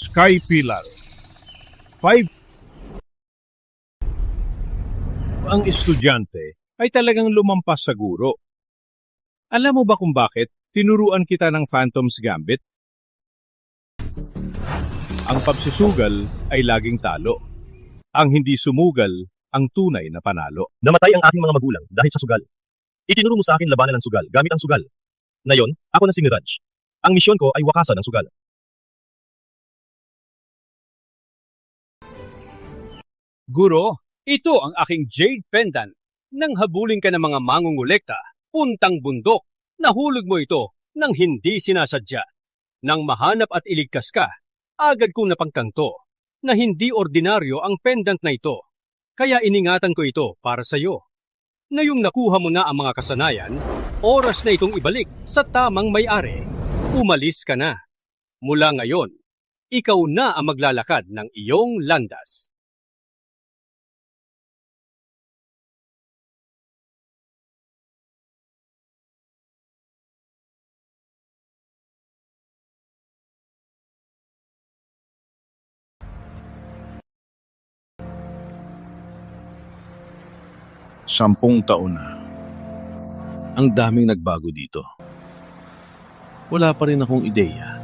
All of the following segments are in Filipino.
Sky Pillar. 5. Ang estudyante ay talagang lumampas sa guro. Alam mo ba kung bakit tinuruan kita ng Phantom's Gambit? Ang pagsusugal ay laging talo. Ang hindi sumugal ang tunay na panalo. Namatay ang aking mga magulang dahil sa sugal. Itinuro mo sa akin labanan ng sugal gamit ang sugal. Ngayon, ako na si Mirage. Ang misyon ko ay wakasan ng sugal. Guro, ito ang aking jade pendant. Nang habulin ka ng mga mangungulekta, puntang bundok, nahulog mo ito nang hindi sinasadya. Nang mahanap at iligtas ka, agad kong napangkanto na hindi ordinaryo ang pendant na ito. Kaya iningatan ko ito para sa iyo. Ngayong nakuha mo na ang mga kasanayan, oras na itong ibalik sa tamang may-ari. Umalis ka na. Mula ngayon, ikaw na ang maglalakad ng iyong landas. Sampung taon na. Ang daming nagbago dito. Wala pa rin akong ideya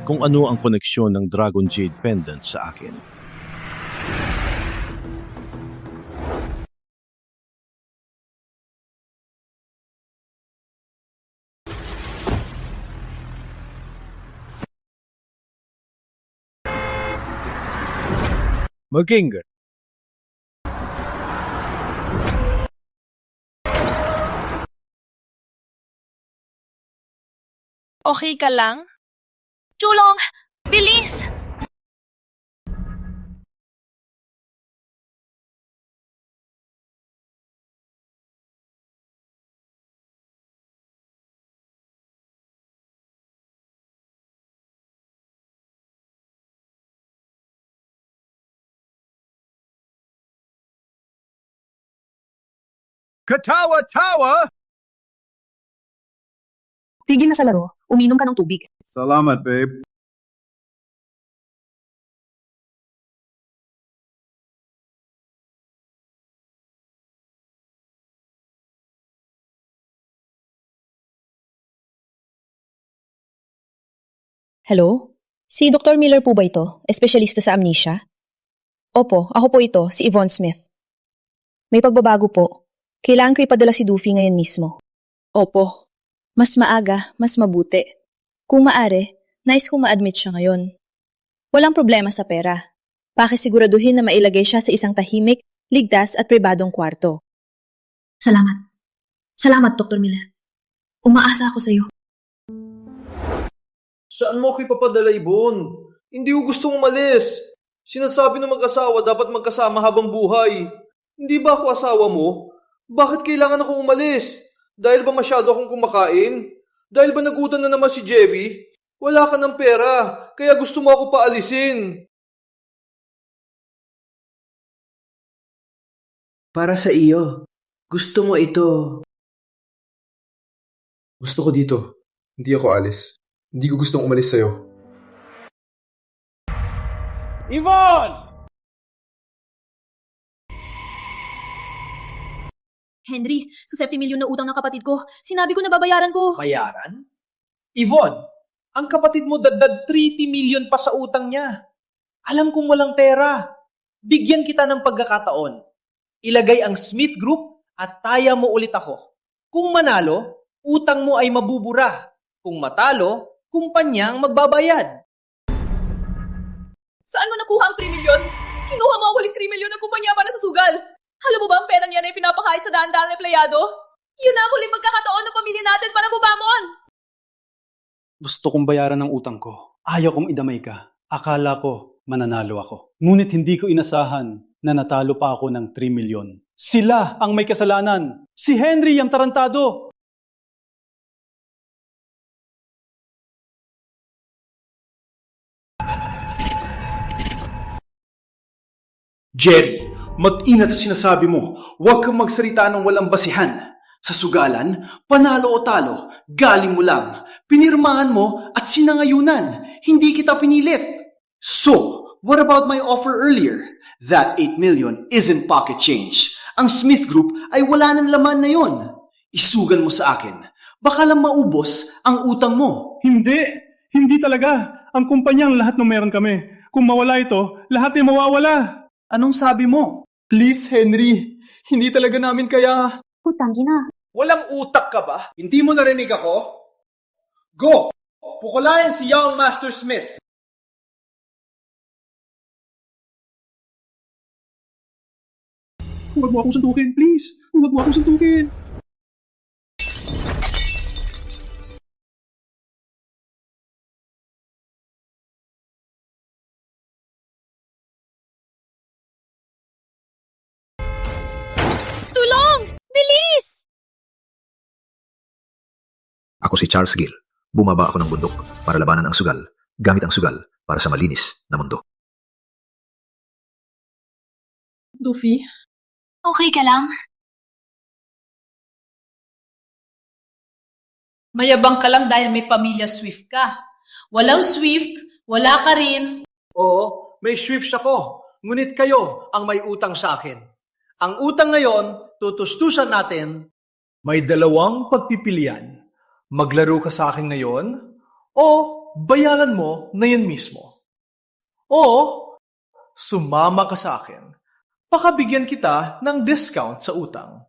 kung ano ang koneksyon ng Dragon Jade Pendant sa akin. Maging Okay ka lang? Chulong! Bilis! Katawa-tawa! Tigil na sa laro. Uminom ka ng tubig. Salamat, babe. Hello? Si Dr. Miller po ba ito? Espesyalista sa amnesia? Opo, ako po ito, si Yvonne Smith. May pagbabago po. Kailangan ko ipadala si Doofy ngayon mismo. Opo. Mas maaga, mas mabuti. Kung maaari, nais kong ma-admit siya ngayon. Walang problema sa pera. Pakisiguraduhin na mailagay siya sa isang tahimik, ligtas at pribadong kwarto. Salamat. Salamat, Dr. Miller. Umaasa ako sa iyo. Saan mo ako ipapadala, Ibon? Hindi ko gustong umalis. Sinasabi ng mag-asawa dapat magkasama habang buhay. Hindi ba ako asawa mo? Bakit kailangan akong umalis? Dahil ba masyado akong kumakain? Dahil ba nagutan na naman si Jevi? Wala ka ng pera, kaya gusto mo ako paalisin. Para sa iyo. Gusto mo ito. Gusto ko dito. Hindi ako alis. Hindi ko gustong umalis sa'yo. Yvonne! Henry, so 70 milyon na utang ng kapatid ko. Sinabi ko na babayaran ko. Bayaran? Yvonne, ang kapatid mo dagdag 30 million pa sa utang niya. Alam kong walang pera. Bigyan kita ng pagkakataon. Ilagay ang Smith Group at taya mo ulit ako. Kung manalo, utang mo ay mabubura. Kung matalo, kumpanya ang magbabayad. Saan mo nakuha ang 3 milyon? Kinuha mo ang huling 3 milyon ng kumpanya para sa sugal. Alam mo ba ang perang yan ay pinapakain sa daan-daan ng empleyado? Yun na ang huling pagkakataon ng pamilya natin para bumamon! Gusto kong bayaran ng utang ko. Ayaw kong idamay ka. Akala ko mananalo ako. Ngunit hindi ko inasahan na natalo pa ako ng 3 milyon. Sila ang may kasalanan. Si Henry ang tarantado. Jerry, mag-ingat sa sinasabi mo. Huwag kang magsalita ng walang basihan. Sa sugalan, panalo o talo, galing mo lang. Pinirmahan mo at sinangayunan. Hindi kita pinilit. So, what about my offer earlier? That 8 million isn't pocket change. Ang Smith Group ay wala ng laman na yon. Isugal mo sa akin. Baka lang maubos ang utang mo. Hindi talaga. Ang kumpanya ang lahat ng meron kami. Kung mawala ito, lahat ay mawawala. Anong sabi mo? Please, Henry. Hindi talaga namin kaya. Walang utak ka ba? Hindi mo narinig ako? Go! Pukulayan si Young Master Smith. Huwag mo akong suntukin, please. Huwag mo akong suntukin. Tulong! Bilis! Ako si Charles Gill. Bumaba ako ng bundok para labanan ang sugal, gamit ang sugal para sa malinis na mundo. Duffy? Okay ka lang? Mayabang ka lang dahil may pamilya Swift ka. Walang Swift, wala ka rin. Oo, may Swift ako. Ngunit kayo ang may utang sa akin. Ang utang ngayon, tutustusan natin. May dalawang pagpipilian. Maglaro ka sa akin ngayon o bayaran mo na yan mismo. O sumama ka sa akin. Baka bigyan kita ng discount sa utang.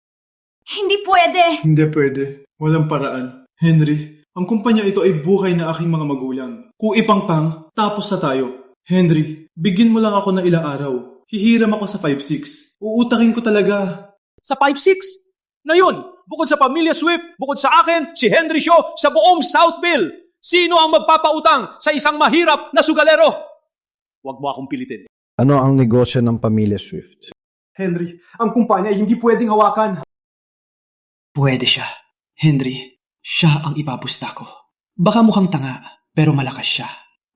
Hindi pwede. Hindi pwede. Walang paraan. Henry, ang kumpanya ito ay buhay na aking mga magulang. Kung ipangpang, tapos na tayo. Henry, bigyan mo lang ako ng ilang araw. Hihiram ako sa 5-6. Uutakin ko talaga. Sa 5-6? Na yun, bukod sa pamilya Swift, bukod sa akin, si Henry Shaw sa buong Southville. Sino ang magpapautang sa isang mahirap na sugalero? Huwag mo akong pilitin. Ano ang negosyo ng pamilya Swift? Henry, ang kumpanya ay hindi pwedeng hawakan. Pwede siya. Henry, siya ang ipapusta ko. Baka mukhang tanga, pero malakas siya.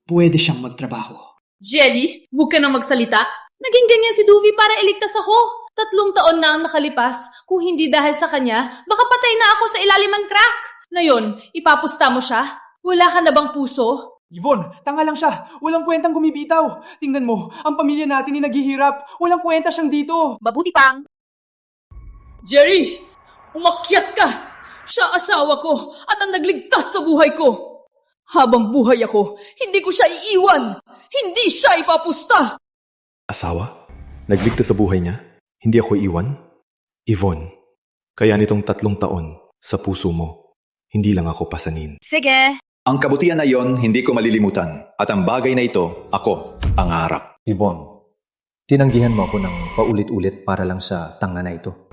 Pwede siyang magtrabaho. Jelly, huwag ka nang magsalita. Naging ganyan si Duffy para iligtas ako. 3 taon na ang nakalipas. Kung hindi dahil sa kanya, baka patay na ako sa ilalim ng crack. Ngayon, ipapusta mo siya? Wala ka na bang puso? Yvonne, tanga lang siya. Walang kwentang gumibitaw. Tingnan mo, ang pamilya natin ay naghihirap. Walang kwenta siyang dito. Mabuti pang. Jerry, umakyat ka. Siya asawa ko at ang nagligtas sa buhay ko. Habang buhay ako, hindi ko siya iiwan. Hindi siya ipapusta. Asawa? Nagligtas sa buhay niya? Hindi ako iwan? Yvonne, kaya nitong 3 taon sa puso mo, hindi lang ako pasanin. Sige. Ang kabutihan na yon hindi ko malilimutan at ang bagay na ito, ako ang harap. Yvonne, tinanggihan mo ako ng paulit-ulit para lang sa tanga na ito.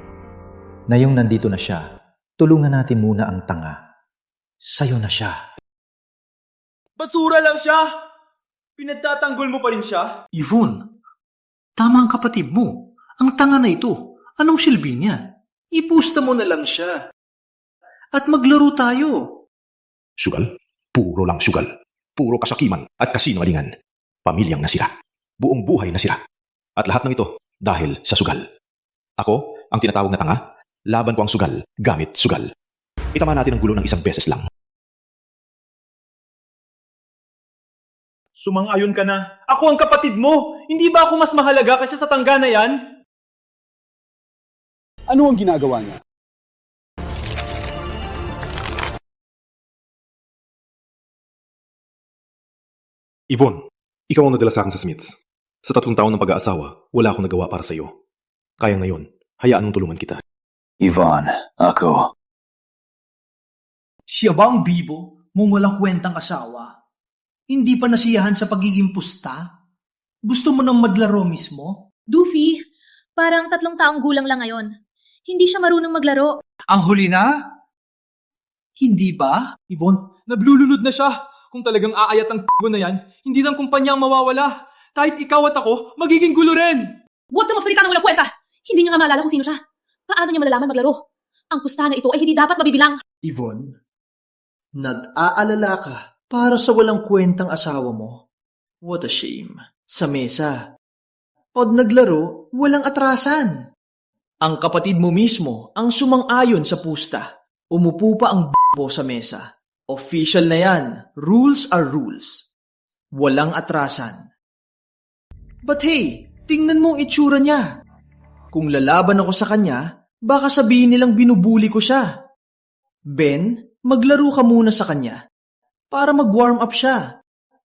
Ngayong nandito na siya, tulungan natin muna ang tanga. Sa'yo na siya. Basura lang siya! Pinagtatanggol mo pa rin siya? Yvonne, tama ang kapatid mo. Ang tanga na ito, anong silbi niya? Ipusta mo na lang siya. At maglaro tayo. Sugal? Puro lang sugal. Puro kasakiman at kasinungalingan. Pamilyang nasira. Buong buhay nasira. At lahat ng ito dahil sa sugal. Ako, ang tinatawag na tanga, laban ko ang sugal gamit sugal. Itama natin ang gulo ng 1 beses lang. Sumang-ayon ka na. Ako ang kapatid mo. Hindi ba ako mas mahalaga kaysa sa tangga na yan? Ano ang ginagawa niya? Yvonne, ikaw ang nadala sa akin sa Smiths. Sa 3 taon ng pag-aasawa, wala akong nagawa para sa iyo. Kaya ngayon, hayaan mong tulungan kita. Yvonne, ako. Siya ba ang bibo mong walang kwentang asawa? Hindi pa nasiyahan sa pagiging pusta? Gusto mo nang maglaro mismo? Duffy, parang 3 taong gulang lang ngayon. Hindi siya marunong maglaro. Ang huli na? Hindi ba? Yvonne, nablulunod na siya. Kung talagang aayat ang na yan, hindi lang kumpanya ang mawawala. Kahit ikaw at ako, magiging gulo rin. Huwag ka magsalita ng walang kwenta. Hindi niya nga maalala kung sino siya. Paano niya malalaman maglaro? Ang pustahan na ito ay hindi dapat mabibilang. Yvonne, nag-aalala ka para sa walang kwentang asawa mo. What a shame. Sa mesa. Pag naglaro, walang atrasan. Ang kapatid mo mismo ang sumang-ayon sa pusta. Umupo pa ang b***bo sa mesa. Official na yan. Rules are rules. Walang atrasan. But hey, tingnan mo ang itsura niya. Kung lalaban ako sa kanya, baka sabihin nilang binubuli ko siya. Ben, maglaro ka muna sa kanya para mag-warm up siya.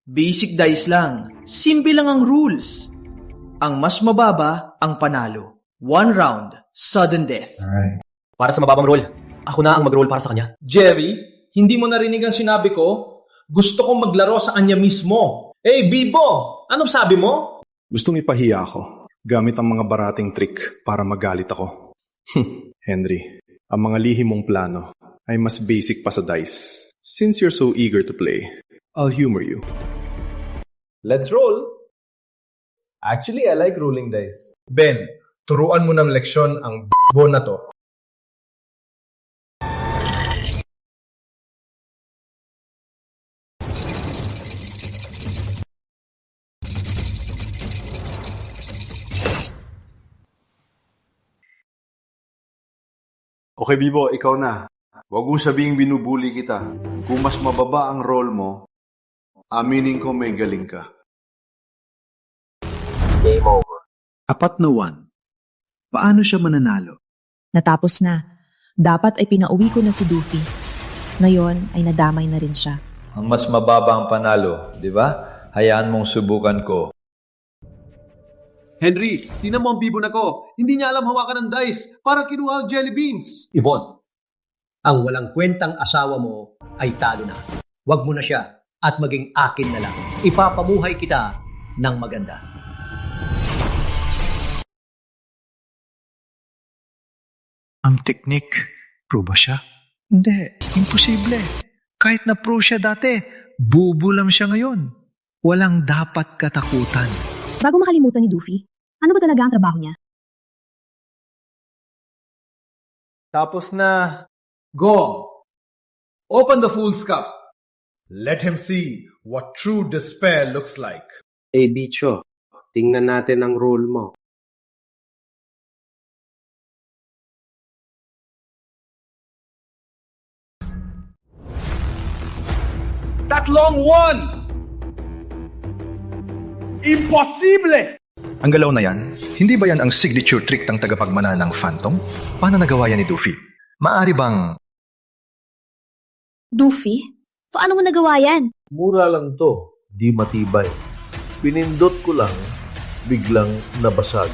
Basic dice lang. Simple lang ang rules. Ang mas mababa ang panalo. 1 round, sudden death. Para sa mababang roll, ako na ang mag-roll para sa kanya. Jerry, hindi mo narinig ang sinabi ko? Gusto kong maglaro sa kanya mismo. Hey, Bibo! Anong sabi mo? Gustong ipahiya ako gamit ang mga barating trick para magalit ako. Henry, ang mga lihim mong plano ay mas basic pa sa dice. Since you're so eager to play, I'll humor you. Let's roll. Actually, I like rolling dice. Ben, turuan mo ng leksyon ang b***bo na to. Okay, Bibo, ikaw na. Huwag mong sabihing binubuli kita. Kung mas mababa ang role mo, aminin ko may galing ka. Game over. 4-1. Paano siya mananalo? Natapos na. Dapat ay pinauwi ko na si Doofy. Ngayon ay nadamay na rin siya. Ang mas mababa ang panalo, di ba? Hayaan mong subukan ko. Henry, tingnan mo ang bibo na ko. Hindi niya alam hawakan ng dice para kinuha ang jelly beans. Yvonne, ang walang kwentang asawa mo ay talo na. Huwag mo na siya at maging akin na lang. Ipapamuhay kita ng maganda. Ang teknik, pro ba siya? Hindi, imposible. Kahit na pro siya dati, bubulam siya ngayon. Walang dapat katakutan. Bago makalimutan ni Doofy, ano ba talaga ang trabaho niya? Tapos na. Go! Open the Fool's Cup. Let him see what true despair looks like. Bicho, tingnan natin ang rule mo. Tatlong 1! Imposible! Ang galaw na yan, hindi ba yan ang signature trick ng tagapagmana ng Phantom? Paano nagawa yan ni Doofy? Maari bang... Doofy? Paano mo nagawa yan? Mura lang to, di matibay. Pinindot ko lang, biglang nabasag.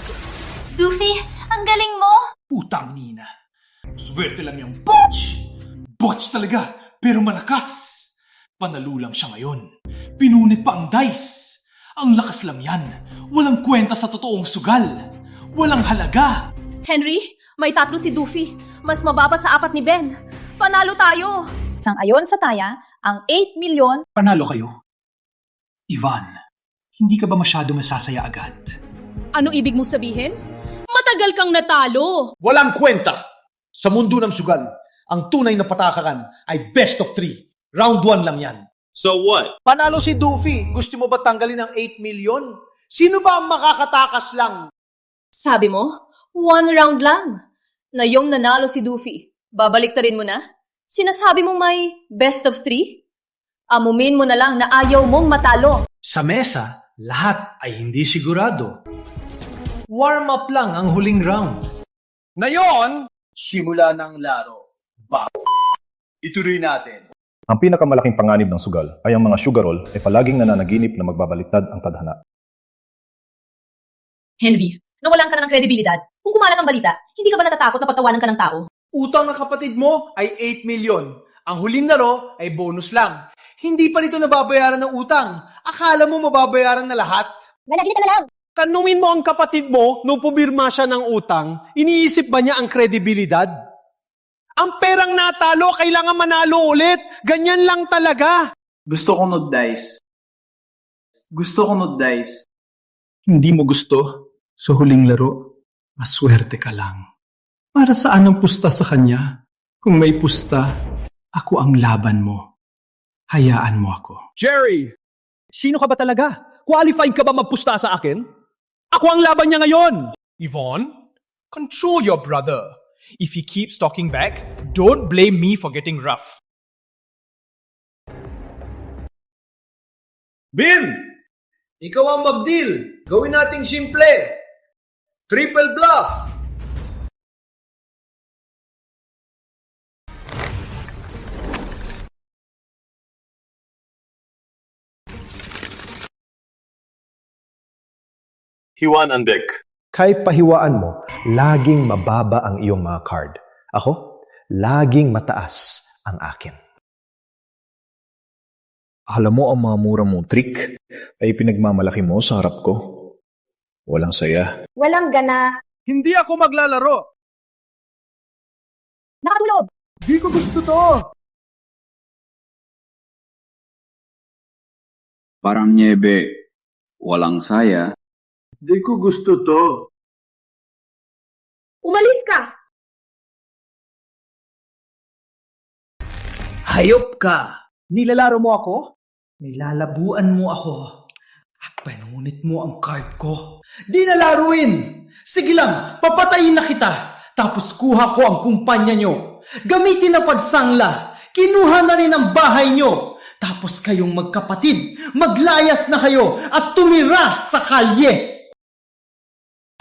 Doofy, ang galing mo! Putang nina. Swerte lang yung Butch! Butch talaga, pero malakas. Panalo lang siya ngayon. Pinunit pa ang dice. Ang lakas lang yan. Walang kwenta sa totoong sugal. Walang halaga. Henry, may 3 si Doofy. Mas mababa sa 4 ni Ben. Panalo tayo! Sang-ayon sa taya, ang 8 milyon... Panalo kayo. Ivan, hindi ka ba masyado masasaya agad? Ano ibig mo sabihin? Matagal kang natalo! Walang kwenta! Sa mundo ng sugal, ang tunay na patakaran ay best of 3. Round 1 lang yan. So what? Panalo si Doofy. Gusto mo ba tanggalin ang 8 million? Sino ba ang makakatakas lang? Sabi mo, 1 round lang. Na yung nanalo si Doofy, babaliktarin mo na? Sinasabi mong may best of 3? Amumin mo na lang na ayaw mong matalo. Sa mesa, lahat ay hindi sigurado. Warm up lang ang huling round. Ngayon, simula ng laro. Ituloy natin. Ang pinakamalaking panganib ng sugal ay ang mga sugarol ay palaging nananaginip na magbabaliktad ang tadhana. Henry, nawalan ka na ng kredibilidad. Kung kumalat ang balita, hindi ka ba natatakot na patawanan ka ng tao? Utang ng kapatid mo ay 8 million. Ang huling laro ay bonus lang. Hindi pa nito nababayaran ng utang. Akala mo mababayaran na lahat? Managlit na lang! Tanungin mo ang kapatid mo nung pumirma siya ng utang, iniisip ba niya ang kredibilidad? Ang perang natalo, kailangan manalo ulit. Ganyan lang talaga. Gusto ko not dice. Hindi mo gusto sa huling laro? Maswerte ka lang. Para saan ang pusta sa kanya? Kung may pusta, ako ang laban mo. Hayaan mo ako. Jerry, sino ka ba talaga? Qualified ka ba magpusta sa akin? Ako ang laban niya ngayon. Yvonne, control your brother. If he keeps talking back, don't blame me for getting rough. Ben! Ikaw ang magdeal. gawin nating simple. Triple bluff. Hiwan ang deck. Kahit pahiwaan mo, laging mababa ang iyong mga card. Ako, laging mataas ang akin. Alam mo ang mga mura mong trick ay pinagmamalaki mo sa harap ko. Walang saya. Walang gana. Hindi ako maglalaro. Nakatulog. Di ko gusto to. Parang nyebe. Walang saya. Di ko gusto to. Umalis ka. Hayop ka! Nilalaro mo ako? Nilalabuan mo ako. At panunit mo ang card ko. Di nalaruin! Sige lang, papatayin na kita. Tapos kuha ko ang kumpanya nyo. Gamitin na pagsangla. Kinuha na rin ang bahay nyo. Tapos kayong magkapatid, maglayas na kayo at tumira sa kalye.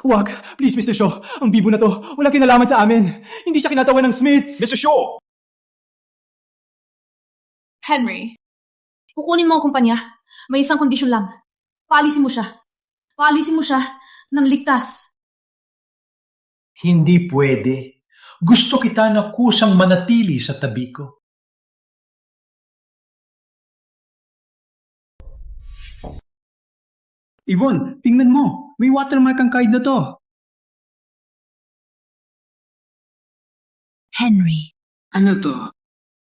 Huwag. Please, Mr. Shaw. Ang bibo na to, walang kinalaman sa amin. Hindi siya kinatawan ng Smiths. Mr. Shaw! Henry, kukunin mo ang kumpanya. May isang kondisyon lang. Paalisin mo siya. Paalisin mo siya ng ligtas. Hindi pwede. Gusto kita na kusang manatili sa tabi ko. Yvonne, tingnan mo. May watermark ang card na to. Henry. Ano to?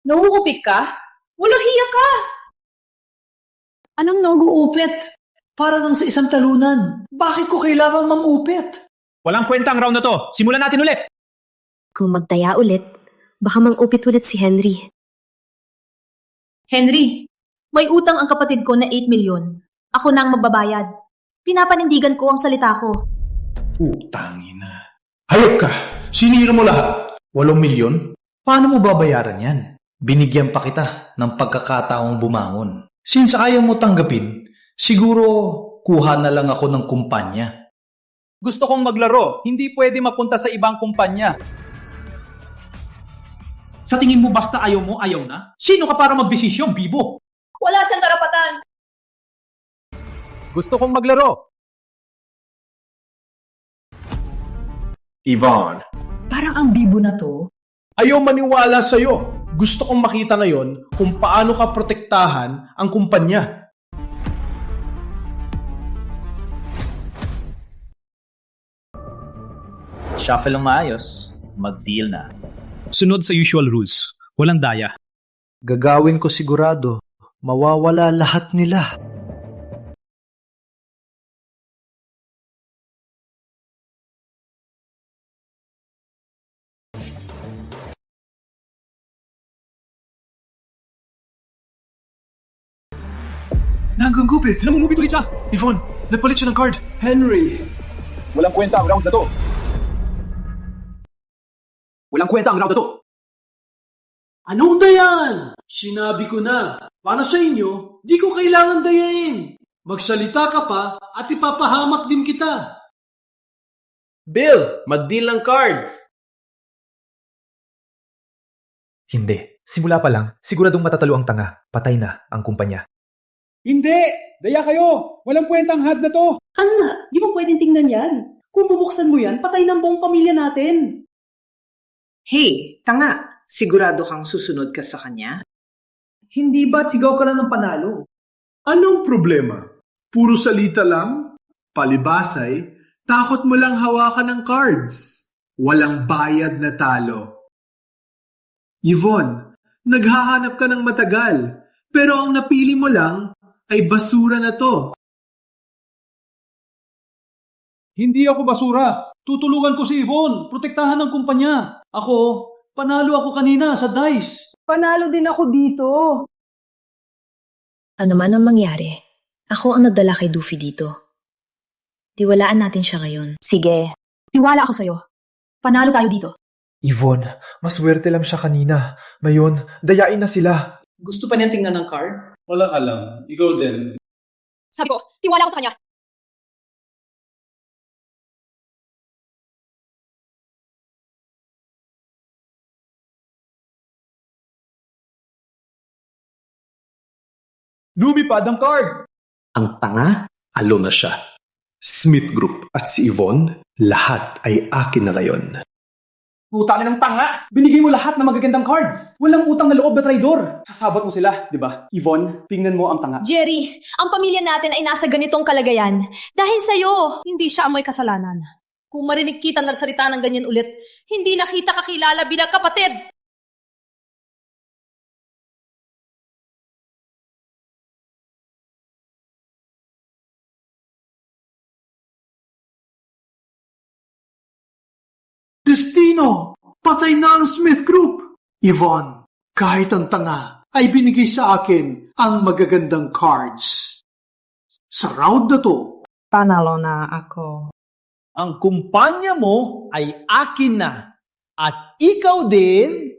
Nauupit ka? Walang hiya ka! Anong nag-uupit? Para lang sa isang talunan. Bakit ko kailangan mamupit? Walang kwenta ang round na to. Simulan natin ulit. Kung magtaya ulit, baka mang-upit ulit si Henry. Henry, may utang ang kapatid ko na 8 milyon. Ako na ang magbabayad. Pinapanindigan ko ang salita ko. Utangin na. Hayop ka! Sinira mo lahat. 8 milyon? Paano mo babayaran yan? Binigyan pa kita ng pagkakataong bumangon. Since ayaw mo tanggapin, siguro kuha na lang ako ng kumpanya. Gusto kong maglaro. Hindi pwede mapunta sa ibang kumpanya. Sa tingin mo basta ayaw mo, ayaw na? Sino ka para magdesisyon, bibo? Wala siyang karapatan. Gusto kong maglaro. Yvonne, Parang ang bibo na to. ayaw maniwala sa'yo. Gusto kong makita ngayon kung paano ka protektahan ang kumpanya. Shuffle ang maayos. Mag-deal na. Sunod sa usual rules. Walang daya. Gagawin ko sigurado. Mawawala lahat nila. Nanggugupit! Namumupit ulit siya! Yvonne, nagpalit siya ng card. Henry! Walang kwenta ang round na to. Walang kwenta ang round na to. Anong dayan? Sinabi ko na. Para sa inyo, di ko kailangan dayain. Magsalita ka pa at ipapahamak din kita. Bill, mag-deal ng cards. Hindi. Simula pa lang, siguradong matatalo ang tanga. Patay na ang kumpanya. Hindi! Daya kayo! Walang kwentang had na to! Ana, di mo pwedeng tingnan yan. Kung bubuksan mo yan, patay ng buong pamilya natin. Hey, tanga. Sigurado kang susunod ka sa kanya? Hindi ba't sigaw ka na ng panalo? Anong problema? Puro salita lang? Palibasay, takot mo lang hawakan ng cards. Walang bayad na talo. Yvonne, naghahanap ka ng matagal, pero ang napili mo lang ay basura na to. Hindi ako basura. Tutulungan ko si Yvonne. Protektahan ng kumpanya. Ako, panalo ako kanina sa dice. Panalo din ako dito. Ano man ang mangyari, ako ang nagdala kay Doofy dito. Tiwalaan natin siya ngayon. Sige. Tiwala ako sa'yo. Panalo tayo dito. Yvonne, maswerte lang siya kanina. Ngayon, dayain na sila. Gusto pa niyang tingnan ng card? Walang alam. Ikaw din. Sabi ko, tiwala ako sa kanya. Lumipad ang card! Ang tanga, alo na siya. Smith Group at si Yvonne, lahat ay akin na ngayon. Utang ng tanga! Binigay mo lahat ng magagandang cards. Walang utang na loob na traidor. Sasabot mo sila, di ba? Yvonne, tingnan mo ang tanga. Jerry, ang pamilya natin ay nasa ganitong kalagayan. Dahil sa'yo, hindi siya amoy kasalanan. Kung marinig kita nagsalita ng ganyan ulit, hindi na kita kakilala bilang kapatid. Destino! Patay na ang Smith Group! Yvonne, kahit ang tanga ay binigay sa akin ang magagandang cards. Sa round na to, Panalo na ako. Ang kumpanya mo ay akin na. At ikaw din...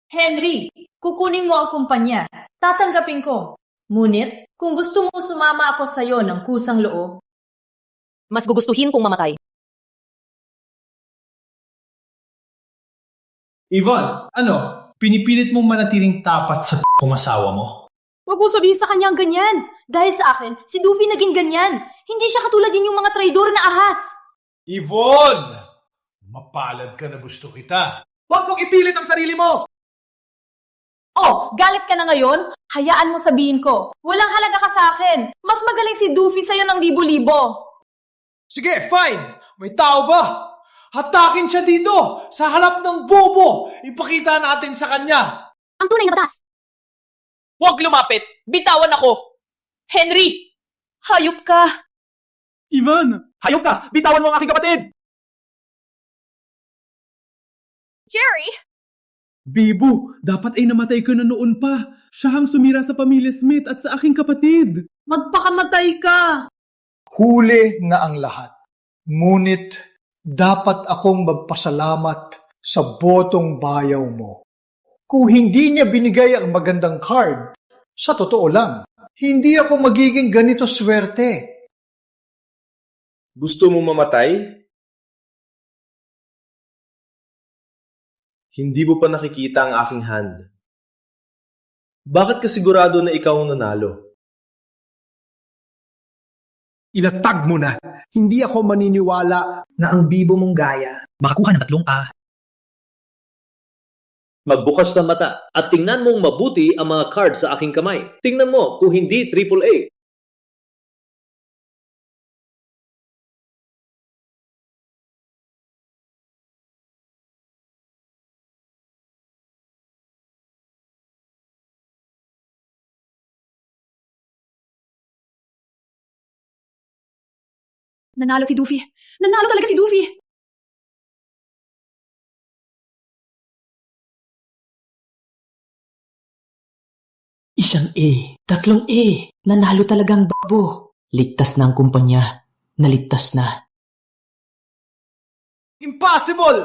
Henry, kukunin mo ang kumpanya. Tatanggapin ko. Ngunit, kung gusto mo sumama ako sa'yo ng kusang loob, mas gugustuhin kong mamatay. Yvonne, ano? Pinipilit mong manatiling tapat sa kumasawa mo? Huwag mo sabihin sa kanya ang ganyan. Dahil sa akin, si Doofy naging ganyan. Hindi siya katulad din yung mga traidor na ahas. Yvonne! Mapalad ka na gusto kita. Huwag mong ipilit ang sarili mo! Oh, galit ka na ngayon? Hayaan mo sabihin ko. Walang halaga ka sa akin. Mas magaling si Doofy sa'yo ng libo-libo. Sige, fine. May tao ba? Hatakin siya dito, sa harap ng bobo. Ipakita natin sa kanya. Ang tunay na batas. Huwag lumapit. Bitawan ako. Henry! Hayop ka. Ivan! Hayop ka! Bitawan mo ang aking kapatid! Jerry! Bibo, dapat ay namatay ka na noon pa. Siya ang sumira sa pamilya Smith at sa aking kapatid. Magpakamatay ka. Huli na ang lahat. Ngunit dapat akong magpasalamat sa botong bayaw mo. Kung hindi niya binigay ang magandang card, sa totoo lang, hindi ako magiging ganito swerte. Gusto mo mamatay? Hindi mo pa nakikita ang aking hand. Bakit ka sigurado na ikaw ang nanalo? Ilatag mo na. Hindi ako maniniwala na ang bibo mong gaya makakuha ng 3 A. Magbukas ng mata at tingnan mong mabuti ang mga cards sa aking kamay. Tingnan mo kung hindi AAA. Nanalo si Doofy. Nanalo talaga si Doofy. Isang A, 3 A. Nanalo talagang babo. Ligtas na ang kumpanya. Naligtas na. Impossible!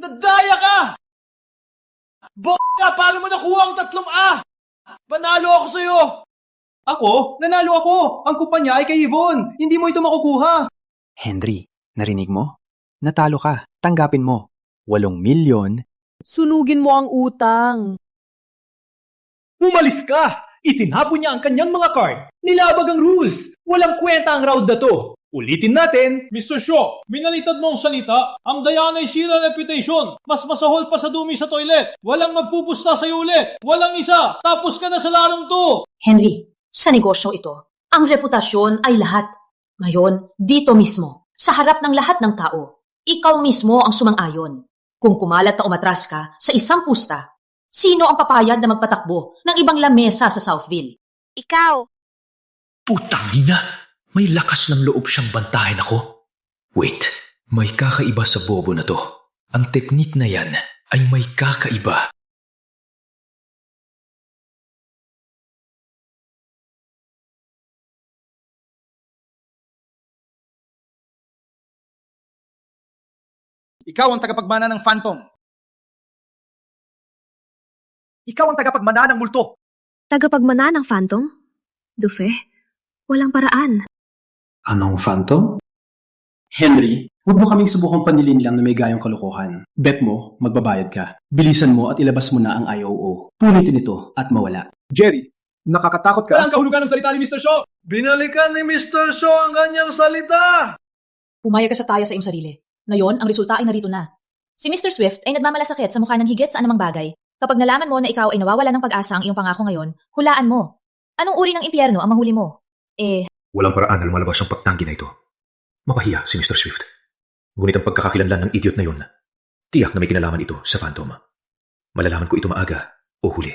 Nadaya ka! Bokya, paano mo nakuha ang 3 A? Panalo ako sa'yo! Ako? Nanalo ako! Ang kumpanya ay kay Yvonne! Hindi mo ito makukuha! Henry, narinig mo? Natalo ka. Tanggapin mo. 8 milyon. Sunugin mo ang utang. Umalis ka! Itinapon niya ang kanyang mga card. Nilabag ang rules. Walang kwenta ang round na to. Ulitin natin. Mr. Shaw, minalitad mo ang salita. Ang Diana ay sira reputation. Mas masahol pa sa dumi sa toilet. Walang magpupusta sa'yo ulit. Walang isa. Tapos ka na sa larong to. Henry, sa negosyo ito, ang reputasyon ay lahat. Ngayon, dito mismo, sa harap ng lahat ng tao, ikaw mismo ang sumang-ayon. Kung kumalat na umatras ka sa isang pusta, sino ang papayag na magpatakbo ng ibang lamesa sa Southville? Ikaw. Putang ina! May lakas ng loob siyang bantayan ako. Wait, may kakaiba sa bobo na to. Ang teknik na yan ay may kakaiba. Ikaw ang tagapagmana ng Phantom. Ikaw ang tagapagmana ng multo. Tagapagmana ng Phantom? Dufe, walang paraan. Anong Phantom? Henry, huwag mo kaming subukang panilin lang na may gayong kalokohan. Bet mo, magbabayad ka. Bilisan mo at ilabas mo na ang IOO. Punitin ito at mawala. Jerry, nakakatakot ka? Walang kahulugan ng salita ni Mr. Shaw! Binalikan ni Mr. Shaw ang kanyang salita! Pumayag ka sa taya sa iyong sarili. Ngayon, ang resulta ay narito na. Si Mr. Swift ay nagmamalasakit sa mukha ng higit sa anumang bagay. Kapag nalaman mo na ikaw ay nawawala ng pag-asa ang iyong pangako ngayon, hulaan mo. Anong uri ng impyerno ang mahuli mo? Walang paraan na lumalabas ang pagtanggi na ito. Mapahiya si Mr. Swift. Ngunit ang pagkakakilanlan ng idiot na yun, tiyak na may kinalaman ito sa Phantom. Malalaman ko ito maaga o huli.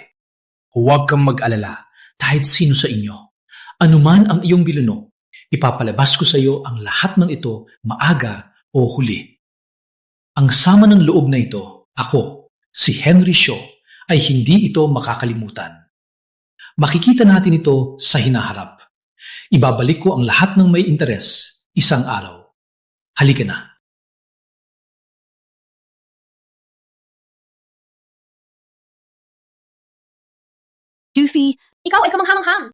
Huwag kang mag-alala. Kahit sino sa inyo. Anuman ang iyong biluno, ipapalabas ko sa iyo ang lahat ng ito maaga o huli. Ang sama ng loob na ito, ako, si Henry Shaw, ay hindi ito makakalimutan. Makikita natin ito sa hinaharap. Ibabalik ko ang lahat ng may interes isang araw. Halika na. Doofy, ikaw ay kamanghamanghang.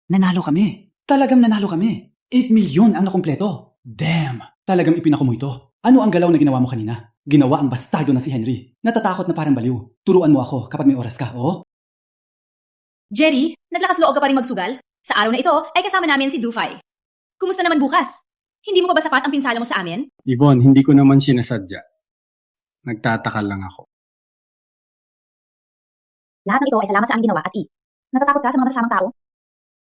Nanalo kami. Talagang nanalo kami. 8 milyon ang nakumpleto. Damn! Talagang ipinako mo ito. Ano ang galaw na ginawa mo kanina? Ginawa ang bastardo na si Henry. Natatakot na parang baliw. Turuan mo ako kapag may oras ka, oh? Jerry, naglakas loob ka pa rin magsugal? Sa araw na ito ay kasama namin si Doofy. Kumusta naman bukas? Hindi mo pa ba sapat ang pinsala mo sa amin? Yvonne, hindi ko naman sinasadya. Nagtataka lang ako. Lahat ng ito ay salamat sa aming ginawa at natatakot ka sa mga masasamang tao?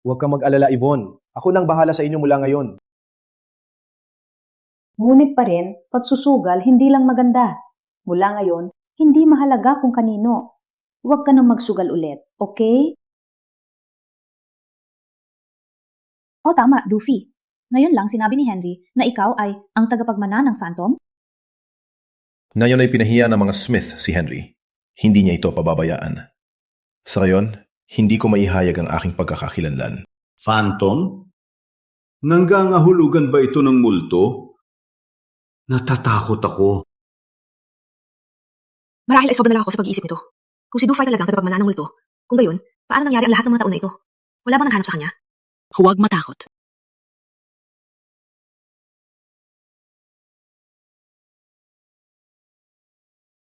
Huwag kang mag-alala, Yvonne. Ako nang bahala sa inyo mula ngayon. Ngunit pa rin, pagsusugal hindi lang maganda. Mula ngayon, hindi mahalaga kung kanino. Huwag ka nang magsugal ulit, okay? O tama, Doofy. Ngayon lang sinabi ni Henry na ikaw ay ang tagapagmana ng Phantom? Ngayon ay pinahiya ng mga Smith si Henry. Hindi niya ito pababayaan. Sa ngayon, hindi ko maihayag ang aking pagkakakilanlan. Phantom? Nanggangahulugan ba ito ng multo? Natatakot ako. Marahil ay sobra na lang ako sa pag-iisip nito. Kung si Doofy talagang tagapagmana ng multo, kung gayon, paano nangyari ang lahat ng mga taon na ito? Wala bang naghanap sa kanya? Huwag matakot.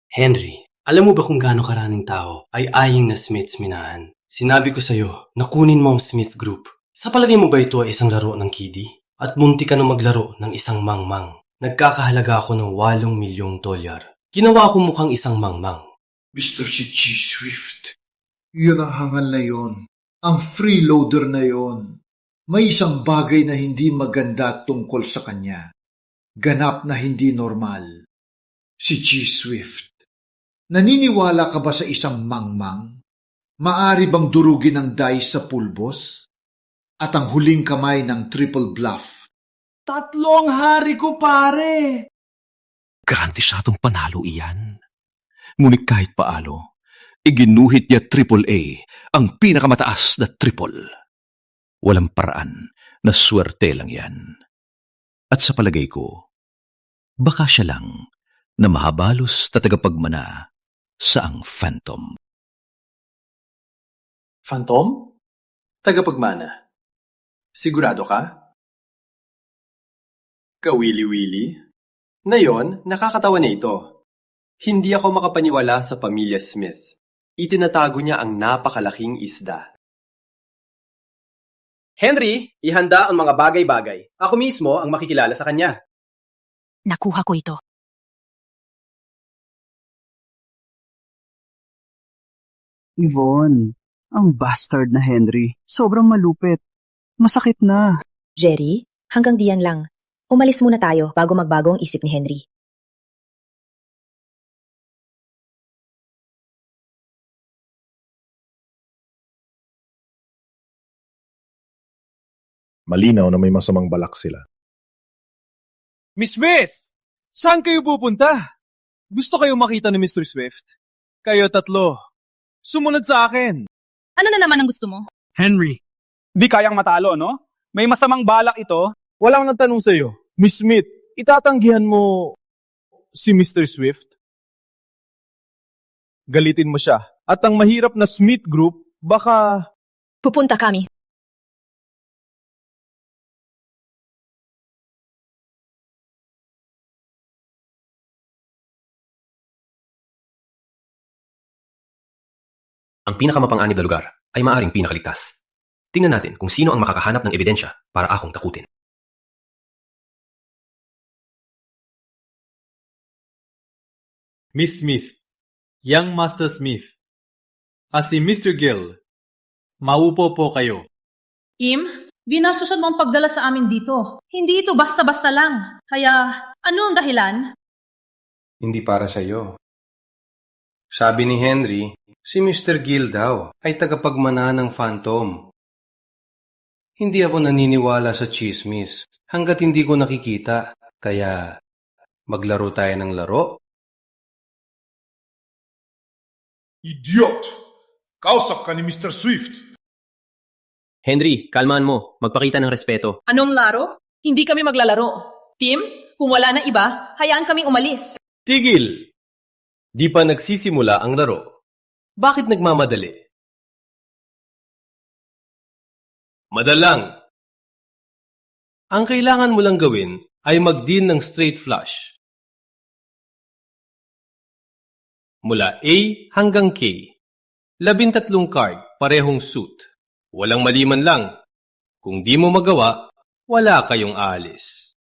Henry, alam mo ba kung gaano karaming tao ay aying na Smiths minahan? Sinabi ko sa'yo na kunin mo ang Smith Group. Sa palagay mo ba ito ay isang laro ng kiddie? At munti ka na maglaro ng isang mangmang. Nagkakahalaga ako ng $8 milyong. Ginawa ko mukhang isang mangmang. Mr. si G. Swift, yun ang hangal na yun. Ang freeloader na yun. May isang bagay na hindi maganda tungkol sa kanya. Ganap na hindi normal. Si G. Swift. Naniniwala ka ba sa isang mangmang? Maari bang durugin ang dice sa pulbos? At ang huling kamay ng triple bluff? 3 hari ko, pare! Garantisadong panalo iyan. Ngunit kahit paano, iginuhit niya AAA ang pinakamataas na triple. Walang paraan na swerte lang yan. At sa palagay ko, baka siya lang na mahabalos na tagapagmana sa ang Phantom. Phantom? Tagapagmana. Sigurado ka? Kawili-wili? Ngayon, nakakatawa na ito. Hindi ako makapaniwala sa pamilya Smith. Itinatago niya ang napakalaking isda. Henry, ihanda ang mga bagay-bagay. Ako mismo ang makikilala sa kanya. Nakuha ko ito. Yvonne, ang bastard na Henry. Sobrang malupit. Masakit na. Jerry, hanggang diyan lang. Umalis muna tayo bago magbago ang isip ni Henry. Malinaw na may masamang balak sila. Miss Smith! Saan kayo pupunta? Gusto kayo makita ni Mr. Swift? Kayo 3. Sumunod sa akin. Ano na naman ang gusto mo? Henry. Di kayang matalo, no? May masamang balak ito. Walang nagtanong sa'yo. Miss Smith, itatanggihan mo si Mr. Swift? Galitin mo siya. At ang mahirap na Smith Group, baka... Pupunta kami. Ang pinakamapang-anib na lugar ay maaring pinakaligtas. Tingnan natin kung sino ang makakahanap ng ebidensya para akong takutin. Miss Smith, Young Master Smith, si Mr. Gill, maupo po kayo. Im, binastusan mo ang pagdala sa amin dito. Hindi ito basta-basta lang. Kaya, ano ang dahilan? Hindi para sa iyo. Sabi ni Henry, si Mr. Gill daw ay tagapagmana ng Phantom. Hindi ako naniniwala sa chismis hanggat hindi ko nakikita. Kaya, maglaro tayo ng laro? Idiot! Kausap ka ni Mr. Swift. Henry, kalmaan mo. Magpakita ng respeto. Anong laro? Hindi kami maglalaro. Tim, kung wala na iba, hayaan kaming umalis. Tigil! Di pa nagsisimula ang laro. Bakit nagmamadali? Madalang! Ang kailangan mo lang gawin ay mag-deal ng straight flush. Mula A hanggang K. 13 card, parehong suit. Walang maliman lang. Kung di mo magawa, wala kayong aalis.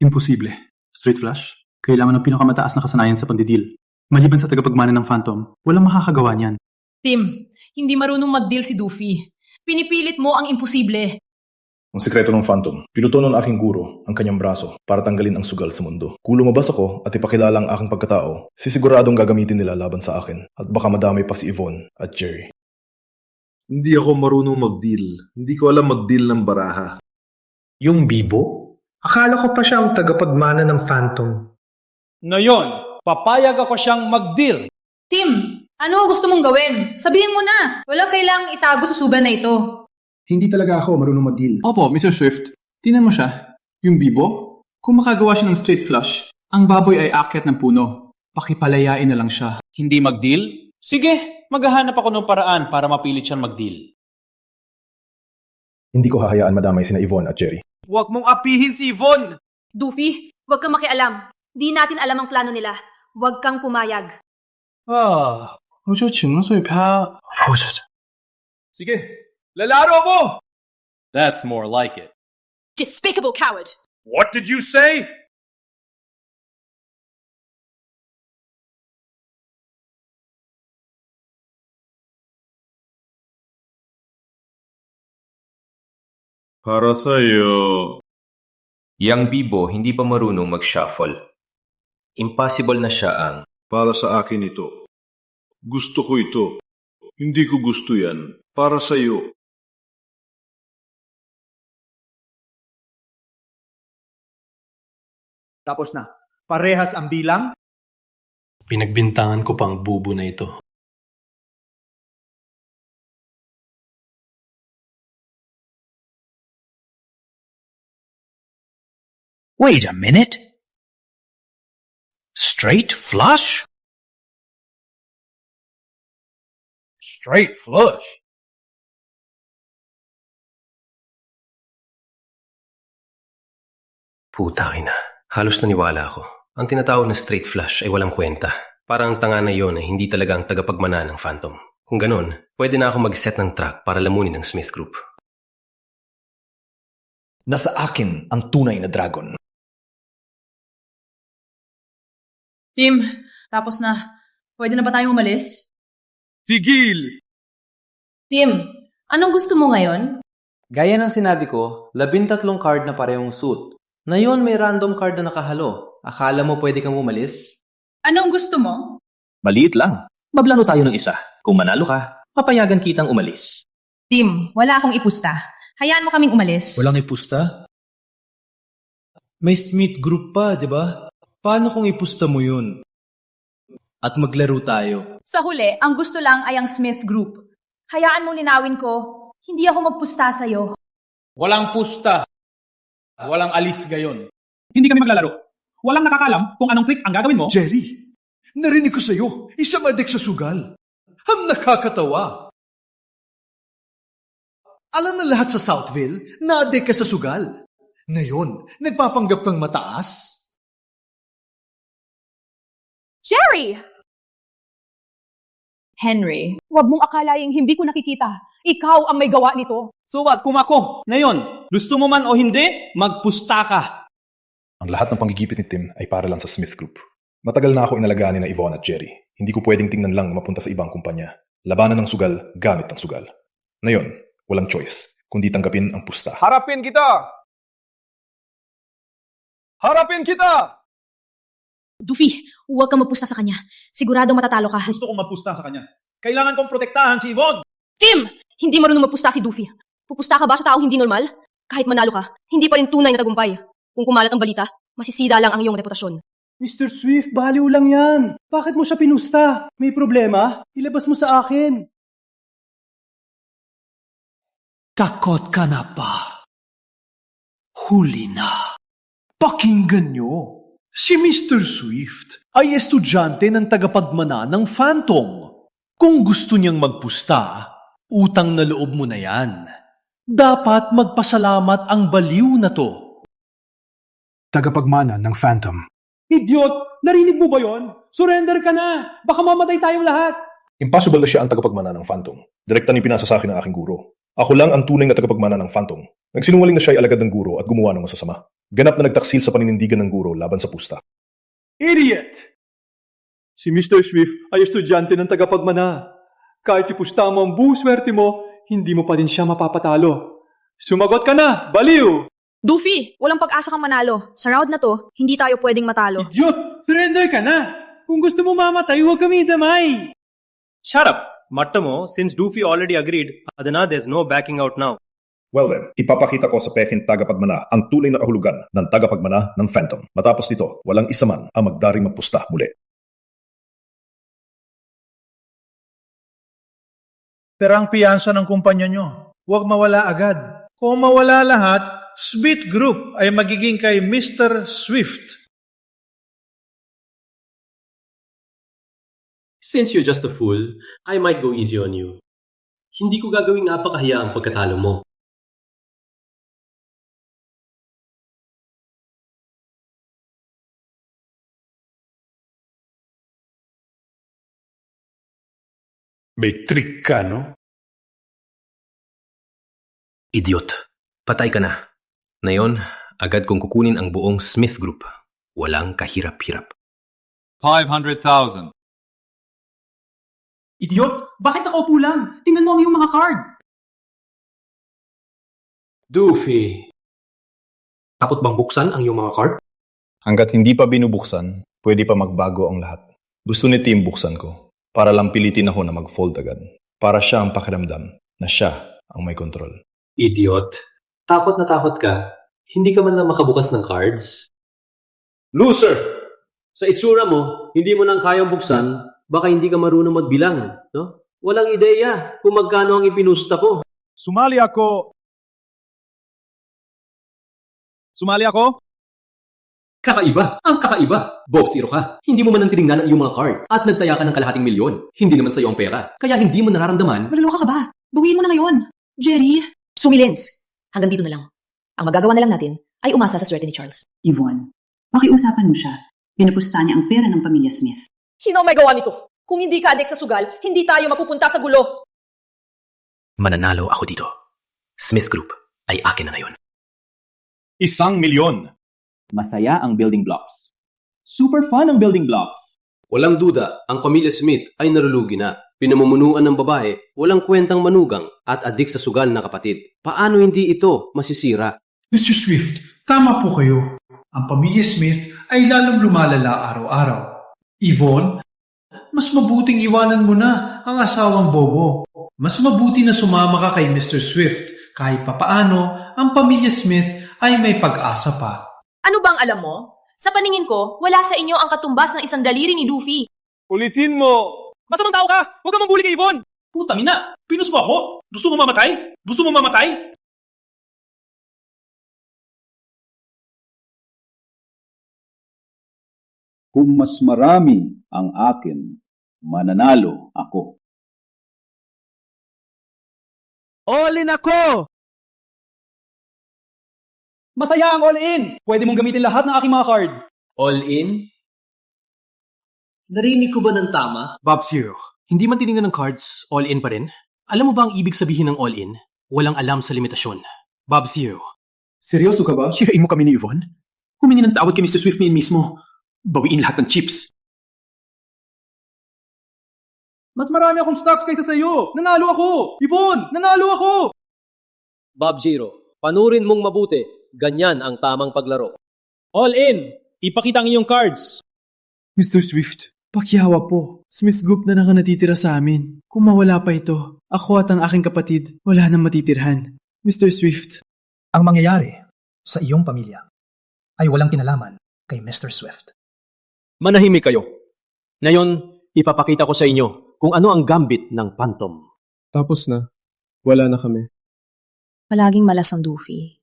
Imposible. Straight flush? Kailangan ng pinakamataas na kasanayan sa pandidil. Maliban sa tagapagmana ng Phantom, walang makakagawa niyan. Tim, hindi marunong mag-deal si Doofy. Pinipilit mo ang imposible. Ang sekreto ng Phantom, pinuto ng aking guro ang kanyang braso para tanggalin ang sugal sa mundo. Kung lumabas ako at ipakilala ang aking pagkatao, sisiguradong gagamitin nila laban sa akin at baka madamay pa si Yvonne at Jerry. Hindi ako marunong mag-deal. Hindi ko alam mag-deal ng baraha. Yung Bibo? Akala ko pa siya ang tagapagmana ng Phantom. Ngayon, papayag ako siyang mag-deal. Tim, ano ang gusto mong gawin? Sabihin mo na. Walang kailangang itago sa suba na ito. Hindi talaga ako marunong mag-deal. Opo, Mr. Swift. Tingnan mo siya. Yung Bibo? Kung makagawa siya ng straight flush, ang baboy ay aakyat ng puno. Pakipalayain na lang siya. Hindi mag-deal? Sige, maghahanap ako ng paraan para mapilit siyang mag-deal. Hindi ko hahayaan madamay sina Yvonne at Jerry. Huwag mong apihin si Yvonne! Doofy, huwag kang makialam. Di natin alam ang plano nila. Huwag kang pumayag. Sige, lalaro mo! That's more like it. Despicable coward! What did you say? Para sa'yo. Yang Bibo hindi pa marunong mag-shuffle. Impossible na siya ang... Para sa akin ito. Gusto ko ito. Hindi ko gusto yan. Para sa'yo. Tapos na. Parehas ang bilang? Pinagbintangan ko pang bubo na ito. Wait a minute. Straight flush? Straight flush. Putang ina. Halos naniwala ako. Ang tinatawag na straight flush ay walang kwenta. Parang ang tanga na yon ay hindi talaga ang tagapagmana ng Phantom. Kung ganun, pwede na ako mag-set ng trap para lamunin ang Smith Group. Nasa akin ang tunay na dragon. Tim, tapos na. Pwede na ba tayong umalis? Tigil! Tim, anong gusto mo ngayon? Gaya ng sinabi ko, 13 card na parehong suit. Na yun may random card na nakahalo. Akala mo pwede kang umalis? Anong gusto mo? Maliit lang. Mablano tayo ng isa. Kung manalo ka, papayagan kitang umalis. Tim, wala akong ipusta. Hayaan mo kaming umalis. Walang ipusta? May Smith Group pa, di ba? Paano kung ipusta mo yun? At maglaro tayo. Sa huli, ang gusto lang ay ang Smith Group. Hayaan mong linawin ko, hindi ako magpusta sa'yo. Walang pusta. Walang alis gayon. Hindi kami maglalaro. Walang nakakalam kung anong trick ang gagawin mo. Jerry, narinig ko sa'yo, isang adik sa sugal. Ang nakakatawa. Alam na lahat sa Southville na adik ka sa sugal. Ngayon, nagpapanggap kang mataas? Jerry! Henry, huwag mong akalaing hindi ko nakikita. Ikaw ang may gawa nito. So what kung ako, ngayon, gusto mo man o hindi, magpusta ka. Ang lahat ng panggigipit ni Tim ay para lang sa Smith Group. Matagal na ako inalagaan ni Yvonne at Jerry. Hindi ko pwedeng tingnan lang na mapunta sa ibang kumpanya. Labanan ng sugal, gamit ng sugal. Ngayon, walang choice, kundi tanggapin ang pusta. Harapin kita! Harapin kita! Doofy, huwag kang magpusta sa kanya. Siguradong matatalo ka. Gusto kong magpusta sa kanya. Kailangan kong protektahan si Yvonne! Kim! Hindi marunong magpusta si Doofy. Pupusta ka ba sa taong hindi normal? Kahit manalo ka, hindi pa rin tunay na tagumpay. Kung kumalat ang balita, masisira lang ang iyong reputasyon. Mr. Swift, baliw lang yan. Bakit mo siya pinusta? May problema? Ilabas mo sa akin. Takot ka na ba? Huli na. Pakinggan nyo. Si Mr. Swift ay estudyante ng tagapagmana ng Phantom. Kung gusto niyang magpusta, utang na loob mo na yan. Dapat magpasalamat ang baliw na to. Tagapagmana ng Phantom. Idiot! Narinig mo ba yon? Surrender ka na! Baka mamatay tayong lahat! Impossible na siya ang tagapagmana ng Phantom. Direkta ni pinasa sa akin ng aking guro. Ako lang ang tunay na tagapagmana ng Phantom. Nagsinungaling na siya ay alagad ng guro at gumawa ng masasama. Ganap na nagtaksil sa paninindigan ng guro laban sa pusta. Idiot! Si Mr. Swift ay estudyante ng tagapagmana. Kahit ipusta mo ang buong swerte mo, hindi mo pa rin siya mapapatalo. Sumagot ka na, baliw! Doofy, walang pag-asa kang manalo. Sa round na to, hindi tayo pwedeng matalo. Idiot! Surrender ka na! Kung gusto mo mamatay, huwag kami damay! Shut up! Matta mo, since Doofy already agreed, Adana there's no backing out now. Well then, ipapakita ko sa peking tagapagmana ang tunay na kahulugan ng tagapagmana ng Phantom. Matapos nito, walang isa man ang magdaring magpusta muli. Pero ang piyansa ng kumpanya nyo, huwag mawala agad. Kung mawala lahat, Smith Group ay magiging kay Mr. Swift. Since you're just a fool, I might go easy on you. Hindi ko gagawing napakahiya ang pagkatalo mo. May trick ka, no? Idiot. Patay ka na. Ngayon, agad kong kukunin ang buong Smith Group. Walang kahirap-hirap. 500,000. Idiot! Bakit nakaupo lang? Tingnan mo ang iyong mga card. Doofy. Takot bang buksan ang iyong mga card? Hanggat hindi pa binubuksan, pwede pa magbago ang lahat. Gusto ni Tim buksan ko, para lang pilitin ako na mag-fold agad. Para siya ang pakiramdam na siya ang may kontrol. Idiot. Takot na takot ka. Hindi ka man lang makabukas ng cards. Loser! Sa itsura mo, hindi mo nang kayang buksan, baka hindi ka marunong magbilang, no? Walang ideya kung magkano ang ipinusta ko. Sumali ako! Sumali ako? Kakaiba! Ang kakaiba! Bob, zero ka. Hindi mo man nang tinignan ang iyong mga card at nagtaya ka ng kalahating milyon. Hindi naman sa iyo ang pera. Kaya hindi mo nararamdaman. Maluluka ka ba? Bawiin mo na ngayon. Jerry? Sumilens! Hanggang dito na lang. Ang magagawa na lang natin ay umasa sa swerte ni Charles. Yvonne, pakiusapan mo siya. Pinupusta niya ang pera ng pamilya Smith. Sino ang may gawa nito? Kung hindi ka adik sa sugal, hindi tayo mapupunta sa gulo. Mananalo ako dito. Smith Group ay akin na ngayon. 1,000,000. Masaya ang building blocks. Super fun ang building blocks. Walang duda, ang pamilya Smith ay narulugi na. Pinamumunuan ng babae, walang kwentang manugang at adik sa sugal na kapatid. Paano hindi ito masisira? Mr. Swift, tama po kayo. Ang pamilya Smith ay lalong lumalala araw-araw. Yvonne, mas mabuting iwanan mo na ang asawang bobo. Mas mabuti na sumama ka kay Mr. Swift. Kahit papaano, ang pamilya Smith ay may pag-asa pa. Ano bang alam mo? Sa paningin ko, wala sa inyo ang katumbas ng isang daliri ni Doofy. Ulitin mo! Masamang tao ka! Huwag kang mambuli kay Yvonne! Putang ina! Pinus mo ako! Gusto mo mamatay? Gusto mo mamatay? Kung mas marami ang akin, mananalo ako. All in ako! Masaya ang all in! Pwede mong gamitin lahat ng aking mga card. All in? Narinig ko ba ng tama? Bob Zero, Hindi man tinignan ng cards, all-in pa rin? Alam mo ba ang ibig sabihin ng all-in? Walang alam sa limitasyon. Bob Theo. Seryoso ka ba? Sirain mo kami ni Yvonne? Humingi ng tawad kay Mr. Swift mismo. Bawiin lahat ng chips. Mas marami akong stocks kaysa sa'yo. Nanalo ako! Yvonne, nanalo ako! Bob Giro, panurin mong mabuti. Ganyan ang tamang paglaro. All in! Ipakita ang iyong cards. Mr. Swift, pakihawa po. Smith Group na lang ang natitira sa amin. Kung mawala pa ito, ako at ang aking kapatid, wala nang matitirhan. Mr. Swift. Ang mangyayari sa iyong pamilya ay walang kinalaman kay Mr. Swift. Manahimik kayo. Ngayon, ipapakita ko sa inyo kung ano ang gambit ng Phantom. Tapos na. Wala na kami. Palaging malas ang Doofy.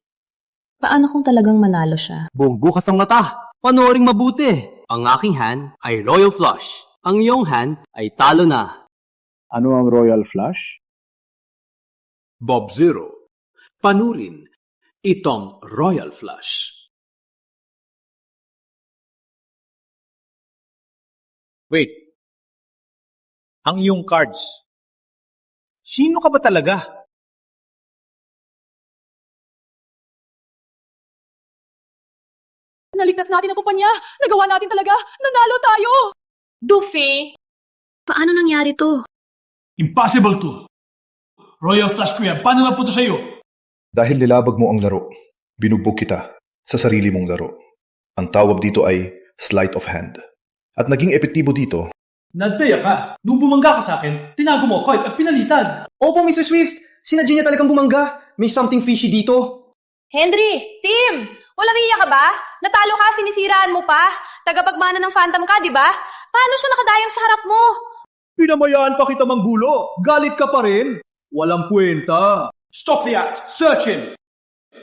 Paano kung talagang manalo siya? Buong bukas ang mata. Panooring mabuti. Ang aking hand ay Royal Flush. Ang iyong hand ay talo na. Ano ang Royal Flush? Bob Zero, panurin itong Royal Flush. Wait. Ang iyong cards. Sino ka ba talaga? Naligtas natin ang kumpanya! Nagawa natin talaga! Nanalo tayo! Doofy! Paano nangyari to? Impossible to! Royal Flush ko yan. Paano napunta sa'yo? Dahil nilabag mo ang laro, binugbog kita sa sarili mong laro. Ang tawag dito ay sleight of hand. At naging epektibo dito. Nadaya ka. Nung bumangga ka sa akin, tinago mo ako at pinalitan. Opo, Mr. Swift. Sinadya niya talagang bumangga. May something fishy dito. Henry! Tim! Walang iya ka ba? Natalo ka, sinisiraan mo pa. Tagapagmana ng Phantom ka, di ba? Paano siya nakadayam sa harap mo? Pinamayaan pa kita manggulo. Galit ka pa rin. Walang kwenta. Stop the act. Search him.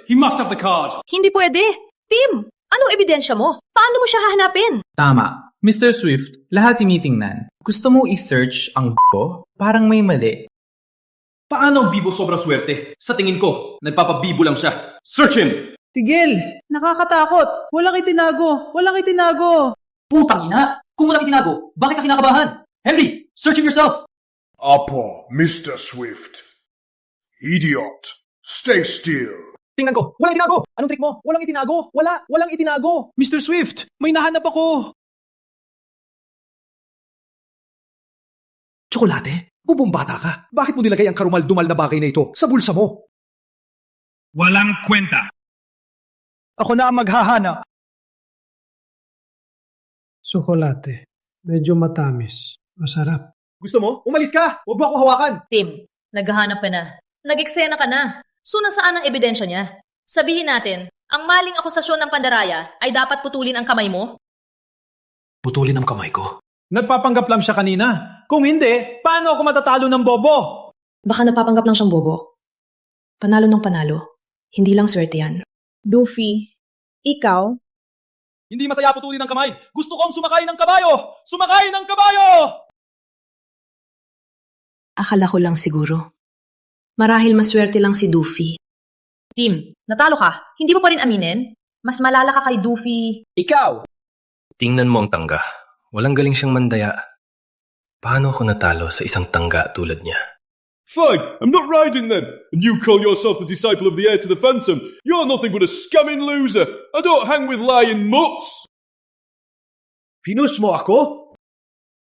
He must have the card. Hindi pwede. Tim, anong ebidensya mo? Paano mo siya hahanapin? Tama. Mr. Swift, lahat tinitingnan. Gusto mo i-search ang ko? Parang may mali. Paano ang bibo sobrang swerte? Sa tingin ko, nagpapabibo lang siya. Search him! Tigil! Nakakatakot! Walang itinago! Walang itinago! Putang ina! Kung walang itinago, bakit ka kinakabahan? Henry, search him yourself! Apo, Mr. Swift. Idiot. Stay still. Tingnan ko! Walang itinago! Anong trick mo? Walang itinago! Walang itinago! Mr. Swift, may nahanap ako. Tsokolate? Bubumbata ka? Bakit mo nilagay ang karumal-dumal na bagay na ito sa bulsa mo? Walang kwenta. Ako na ang maghahanap. Tsokolate. Medyo matamis. Masarap. Gusto mo? Umalis ka! Huwag mo ako hawakan! Tim, naghahanap ka na. Nag-eksena ka na. So nasaan ang ebidensya niya? Sabihin natin, ang maling akusasyon ng pandaraya ay dapat putulin ang kamay mo? Putulin ang kamay ko. Nagpapanggap lang siya kanina. Kung hindi, paano ako matatalo ng bobo? Baka napapanggap lang siyang bobo. Panalo ng panalo. Hindi lang swerte yan. Doofy, ikaw? Hindi masaya putulin ang kamay. Gusto kong sumakay ng kabayo! Sumakay ng kabayo! Akala ko lang siguro. Marahil maswerte lang si Doofy. Tim, natalo ka. Hindi mo pa rin aminin? Mas malala ka kay Doofy. Ikaw! Tingnan mo ang tangga. Walang galing siyang mandaya. Paano ako natalo sa isang tangga tulad niya? Fine, I'm not riding then. And you call yourself the disciple of the heir to the Phantom. You're nothing but a scamming loser. I don't hang with lying mutts. Pinush mo ako?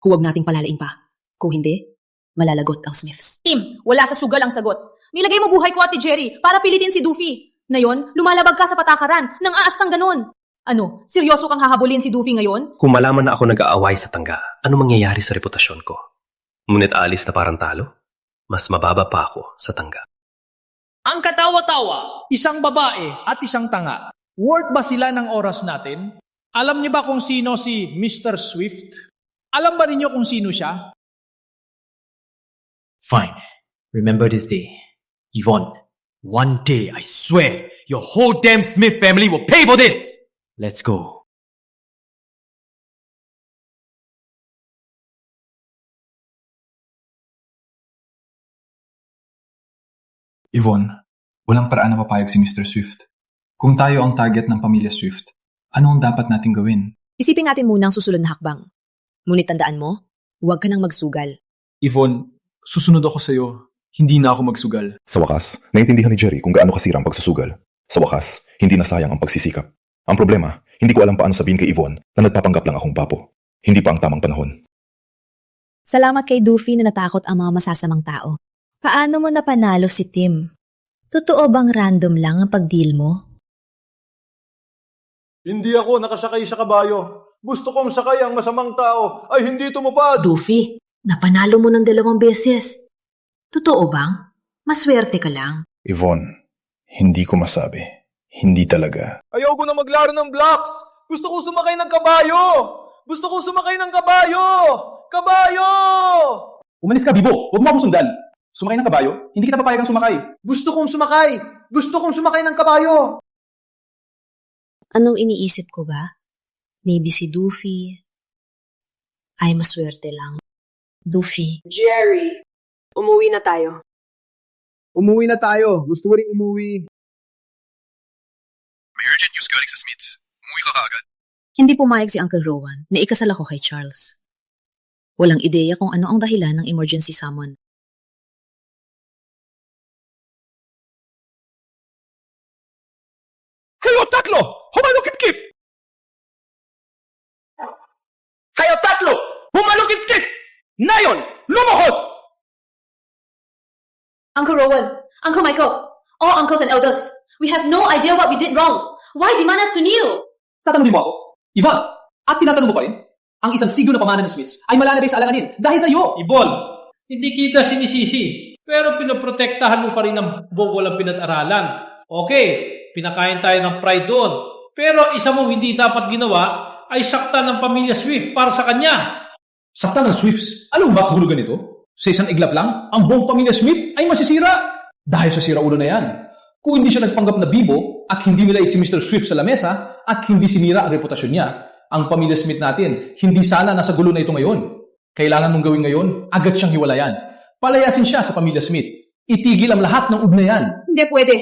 Huwag nating palalain pa. Kung hindi, malalagot ang Smiths. Tim, wala sa sugal ang sagot. Nilagay mo buhay ko at ni Jerry para pilitin si Doofy. Ngayon, lumalabag ka sa patakaran nang aastang ganon. Ano, seryoso kang hahabulin si Doofy ngayon? Kung malaman na ako nag-aaway sa tangga, ano mangyayari sa reputasyon ko? Ngunit alis na parang talo? Mas mababa pa ako sa tangga. Ang katawa-tawa, isang babae at isang tanga. Worth ba sila ng oras natin? Alam niyo ba kung sino si Mr. Swift? Alam ba ninyo kung sino siya? Fine. Remember this day. Yvonne, one day, I swear, your whole damn Smith family will pay for this! Let's go. Yvonne, walang paraan na papayag si Mr. Swift. Kung tayo ang target ng pamilya Swift, ano ang dapat nating gawin? Isipin natin muna ang susunod na hakbang. Ngunit tandaan mo, huwag ka nang magsugal. Yvonne, susunod ako sa'yo. Hindi na ako magsugal. Sa wakas, naintindihan ni Jerry kung gaano kasira ang pagsusugal. Sa wakas, hindi na sayang ang pagsisikap. Ang problema, hindi ko alam paano sabihin kay Yvonne na nagpapanggap lang akong papo. Hindi pa ang tamang panahon. Salamat kay Doofy na natakot ang mga masasamang tao. Paano mo napanalo si Tim? Totoo bang random lang ang pag-deal mo? Hindi ako nakasakay sa kabayo. Gusto kong sakay ang masamang tao ay hindi tumupad. Doofy, napanalo mo ng 2 beses. Totoo bang? Maswerte ka lang. Yvonne, hindi ko masabi. Hindi talaga. Ayaw ko na maglaro ng blocks. Gusto ko sumakay ng kabayo. Gusto ko sumakay ng kabayo. Kabayo! Umalis ka, Bibo. Huwag mo akong sundan. Sumakay ng kabayo? Hindi kita papayagang sumakay. Gusto kong sumakay! Gusto kong sumakay ng kabayo! Anong iniisip ko ba? Maybe si Doofy ay maswerte lang. Doofy. Jerry, umuwi na tayo. Umuwi na tayo. Gusto ko rin umuwi. May urgent news galing sa Smiths. Umuwi ka kaagad. Hindi pumayag si Uncle Rowan na ikasal ako kay Charles. Walang ideya kung ano ang dahilan ng emergency summon. Kayo tatlo! Humalukip-kip! Kayo tatlo! Humalukip-kip! Nayon! Lumuhod! Uncle Rowan, Uncle Michael, all uncles and elders, we have no idea what we did wrong. Why demand us to kneel? Tatanungin mo ako? Yvonne, at tinatanong mo pa rin? Ang isang siglo na pamana ng Smiths ay malalabay sa alanganin dahil sa iyo! Ibon, hindi kita sinisisi, pero pinoprotektahan mo pa rin ang buong walang pinag-aralan. Okay, pinakain tayo ng pride doon. Pero isa mong hindi dapat ginawa ay sakta ng pamilya Swift para sa kanya. Sakta ng Swifts? Alam mo ba kahulugan nito? Sa isang iglap lang, ang buong pamilya Smith ay masisira. Dahil sa siraulo na yan. Kung hindi siya nagpanggap na bibo at hindi nilait si Mr. Swift sa lamesa at hindi sinira ang reputasyon niya, ang pamilya Smith natin, hindi sana nasa gulo na ito ngayon. Kailangan mong gawin ngayon, agad siyang hiwalayan. Palayasin siya sa pamilya Smith. Itigil ang lahat ng ugnayan. Hindi pwede.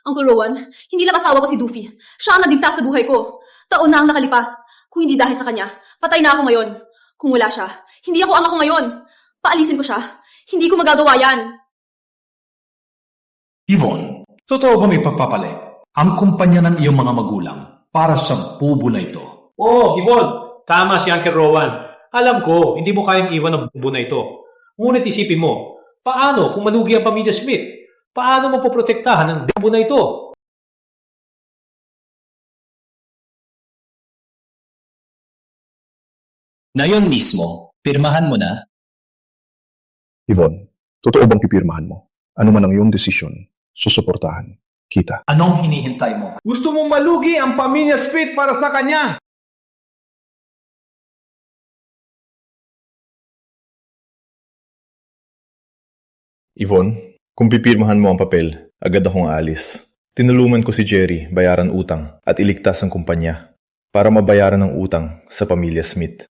Uncle Rowan, hindi lang asawa ko si Doofy. Siya ang nagdigtas sa buhay ko. Taon na ang nakalipas. Kung hindi dahil sa kanya, patay na ako ngayon. Kung wala siya, hindi ako ama ko ngayon. Paalisin ko siya. Hindi ko magagawa yan. Yvonne, totoo ba may pagpapalit ang kumpanya ng iyong mga magulang para sa bubo na ito? Oh, Yvonne, tama si Uncle Rowan. Alam ko, hindi mo kayang iwan ang bubo na ito. Ngunit isipin mo, paano kung malugi ang pamilya Smith? Paano mo poprotektahan ang bubo na ito? Ngayon mismo, pirmahan mo na. Yvonne, totoo bang pipirmahan mo? Ano man ang iyong desisyon, susuportahan kita. Anong hinihintay mo? Gusto mong malugi ang pamilya Smith para sa kanya. Yvonne, kung pipirmahan mo ang papel, agad akong aalis. Tinulungan ko si Jerry bayaran utang at iligtas ang kumpanya para mabayaran ang utang sa pamilya Smith.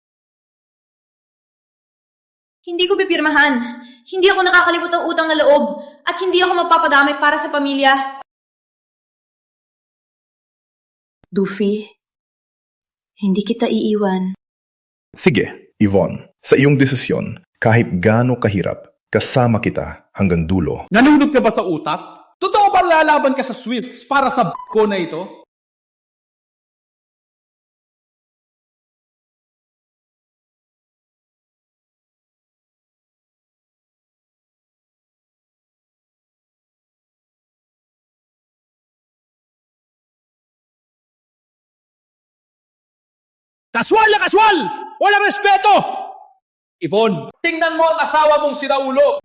Hindi ko pipirmahan. Hindi ako nakakalimot ng utang na loob at hindi ako magpapadamay para sa pamilya. Doofy, hindi kita iiwan. Sige, Yvonne, sa iyong desisyon, kahit gaano kahirap, kasama kita hanggang dulo. Nanunod ka ba sa utak? Totoo ba lalaban ka sa Swifts para sa ko na ito? Kaswal na kaswal! Walang respeto! Yvonne, tingnan mo ang asawa mong siraulo!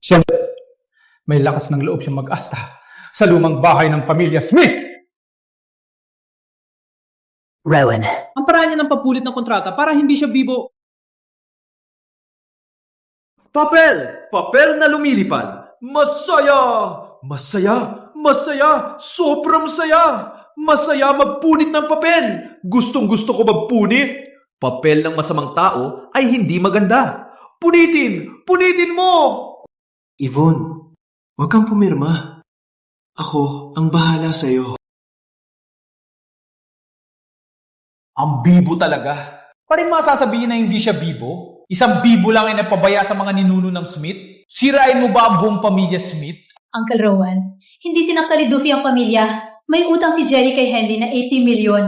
May lakas ng loob siyang mag-asta sa lumang bahay ng pamilya Smith! Rowan. Ang paraan niya ng papulit ng kontrata para hindi siya bibo. Papel! Papel na lumilipad! Masaya! Masaya! Masaya! Sobrang saya! Masaya magpunit ng papel! Gustong-gusto ko magpunit! Papel ng masamang tao ay hindi maganda. Punitin! Punitin mo! Yvonne, huwag kang pumirma. Ako ang bahala sa'yo. Ang bibo talaga. Parin masasabihin na hindi siya bibo. Isang bibo lang ay napabaya sa mga ninuno ng Smith? Sirain mo ba ang buong pamilya Smith? Uncle Rowan, hindi sinakta ni Duffy ang pamilya. May utang si Jerry kay Henry na 80 milyon.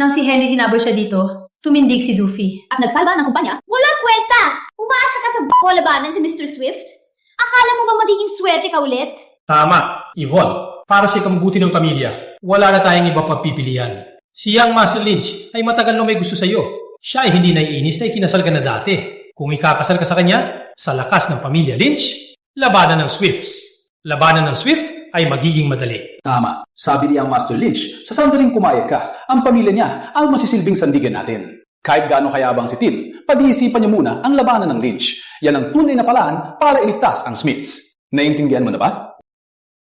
Nang si Henry hinabol siya dito, tumindig si Duffy. At nagsalba ng kumpanya? Walang kwenta! Umaasa ka sa labanan si Mr. Swift? Akala mo ba magiging swerte ka ulit? Tama, Yvonne. Para siya kamabuti ng pamilya. Wala na tayong iba pagpipilian. Si Young Master Lynch ay matagal na may gusto sa'yo. Siya ay hindi naiinis na ikinasal ka na dati. Kung ikakasal ka sa kanya, sa lakas ng pamilya Lynch, labanan ng Swifts. Labanan ng Swift ay magiging madali. Tama. Sabi ni ang Master Lynch, sa sandaling kumayag ka, ang pamilya niya ang masisilbing sandigan natin. Kahit gaano kayabang si Tim, pag-iisipan niyo muna ang labanan ng Lynch. Yan ang tunay na paraan para iligtas ang Smiths. Naiintindihan mo na ba?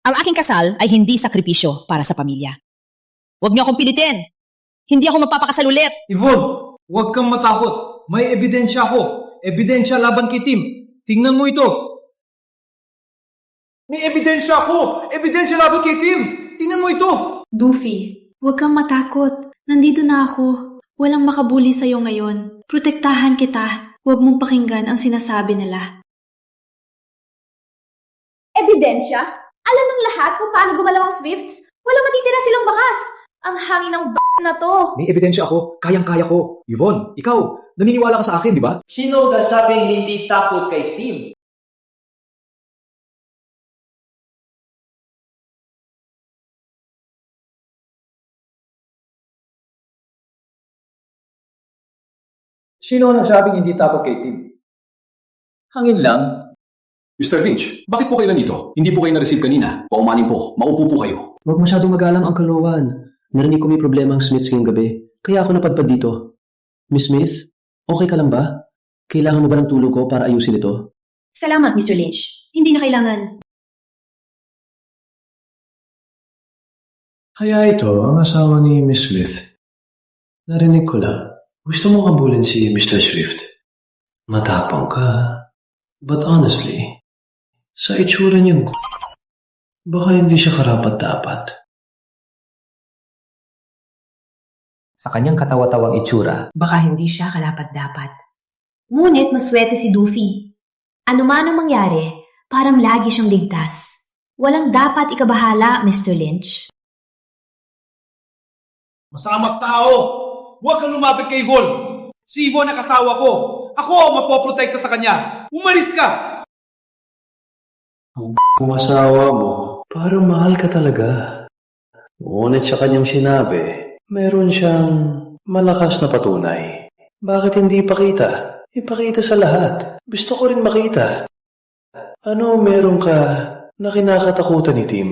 Ang aking kasal ay hindi sakripisyo para sa pamilya. Huwag niyo akong pilitin. Hindi ako magpapakasal ulit. Yvonne, huwag kang matakot. May ebidensya ako. Ebidensya laban kay Tim. Tingnan mo ito. May ebidensya ako! Ebidensya laban kay Tim! Tingnan mo ito! Duffy, huwag kang matakot. Nandito na ako. Walang makabuli sa'yo ngayon. Protektahan kita. Huwag mong pakinggan ang sinasabi nila. Ebidensya? Alam ng lahat kung paano gumalaw ang Swifts? Walang matitira silang bakas. Ang hangin ng na to. May ebidensya ako. Kayang-kaya ko. Yvonne, ikaw, naniniwala ka sa akin, di ba? Sino nasabing hindi takot kay Tim? Sino ang nagsabing hindi takot kay Tim? Hangin lang. Mr. Lynch, bakit po kayo nandito? Hindi po kayo na-receive kanina. Paumanin po, maupo po kayo. Huwag masyadong mag-alam, Uncle Rowan. Narinig ko may problema ang Smiths ngayong gabi. Kaya ako napadpad dito. Miss Smith, okay ka lang ba? Kailangan mo ba ng tulong ko para ayusin ito? Salamat, Mr. Lynch. Hindi na kailangan. Kaya ito ang asawa ni Miss Smith. Narinig ko lang. Gusto mo kabulin si Mr. Swift? Matapang ka. But honestly, sa itsura niya, baka hindi siya karapat-dapat. Sa kanyang katawa-tawang itsura, Baka hindi siya karapat-dapat. Ngunit maswerte si Duffy. Ano man ang mangyari, parang lagi siyang ligtas. Walang dapat ikabahala, Mr. Lynch. Masamang tao! Huwag kang lumapit kay Yvonne! Si Yvonne ang kasawa ko! Ako ang mapoprotekta sa kanya! Umalis ka! Kung asawa mo, parang mahal ka talaga. Ngunit sa kanyang sinabi, meron siyang malakas na patunay. Bakit hindi ipakita? Ipakita sa lahat. Gusto ko rin makita. Ano meron ka na kinakatakutan ni Tim?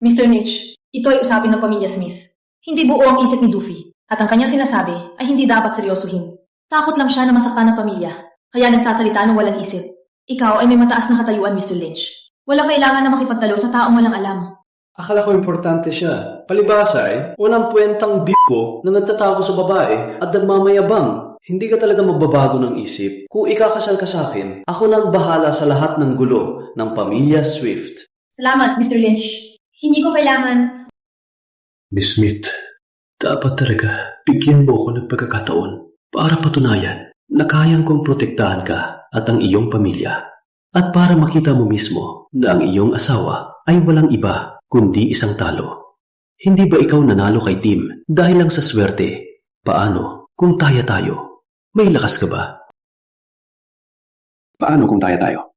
Mr. Lynch, ito ay usapin ng pamilya Smith. Hindi buo ang isip ni Duffy, at ang kanyang sinasabi ay hindi dapat seryosuhin. Takot lang siya na masaktan ng pamilya, kaya nagsasalita ng walang isip. Ikaw ay may mataas na katayuan, Mr. Lynch. Walang kailangan na makipagtalo sa taong walang alam. Akala ko importante siya. Palibasa walang puwentang bigo na nagtatago sa babae at nagmamayabang. Hindi ka talaga magbabago ng isip. Kung ikakasal ka sa akin, ako nang bahala sa lahat ng gulo ng pamilya Swift. Salamat, Mr. Lynch. Hindi ko kailangan... Miss Smith, dapat talaga bigyan mo ako ng pagkakataon para patunayan na kayang kong protektahan ka at ang iyong pamilya. At para makita mo mismo na ang iyong asawa ay walang iba kundi isang talo. Hindi ba ikaw nanalo kay Tim dahil lang sa swerte? Paano kung taya tayo? May lakas ka ba? Paano kung taya tayo?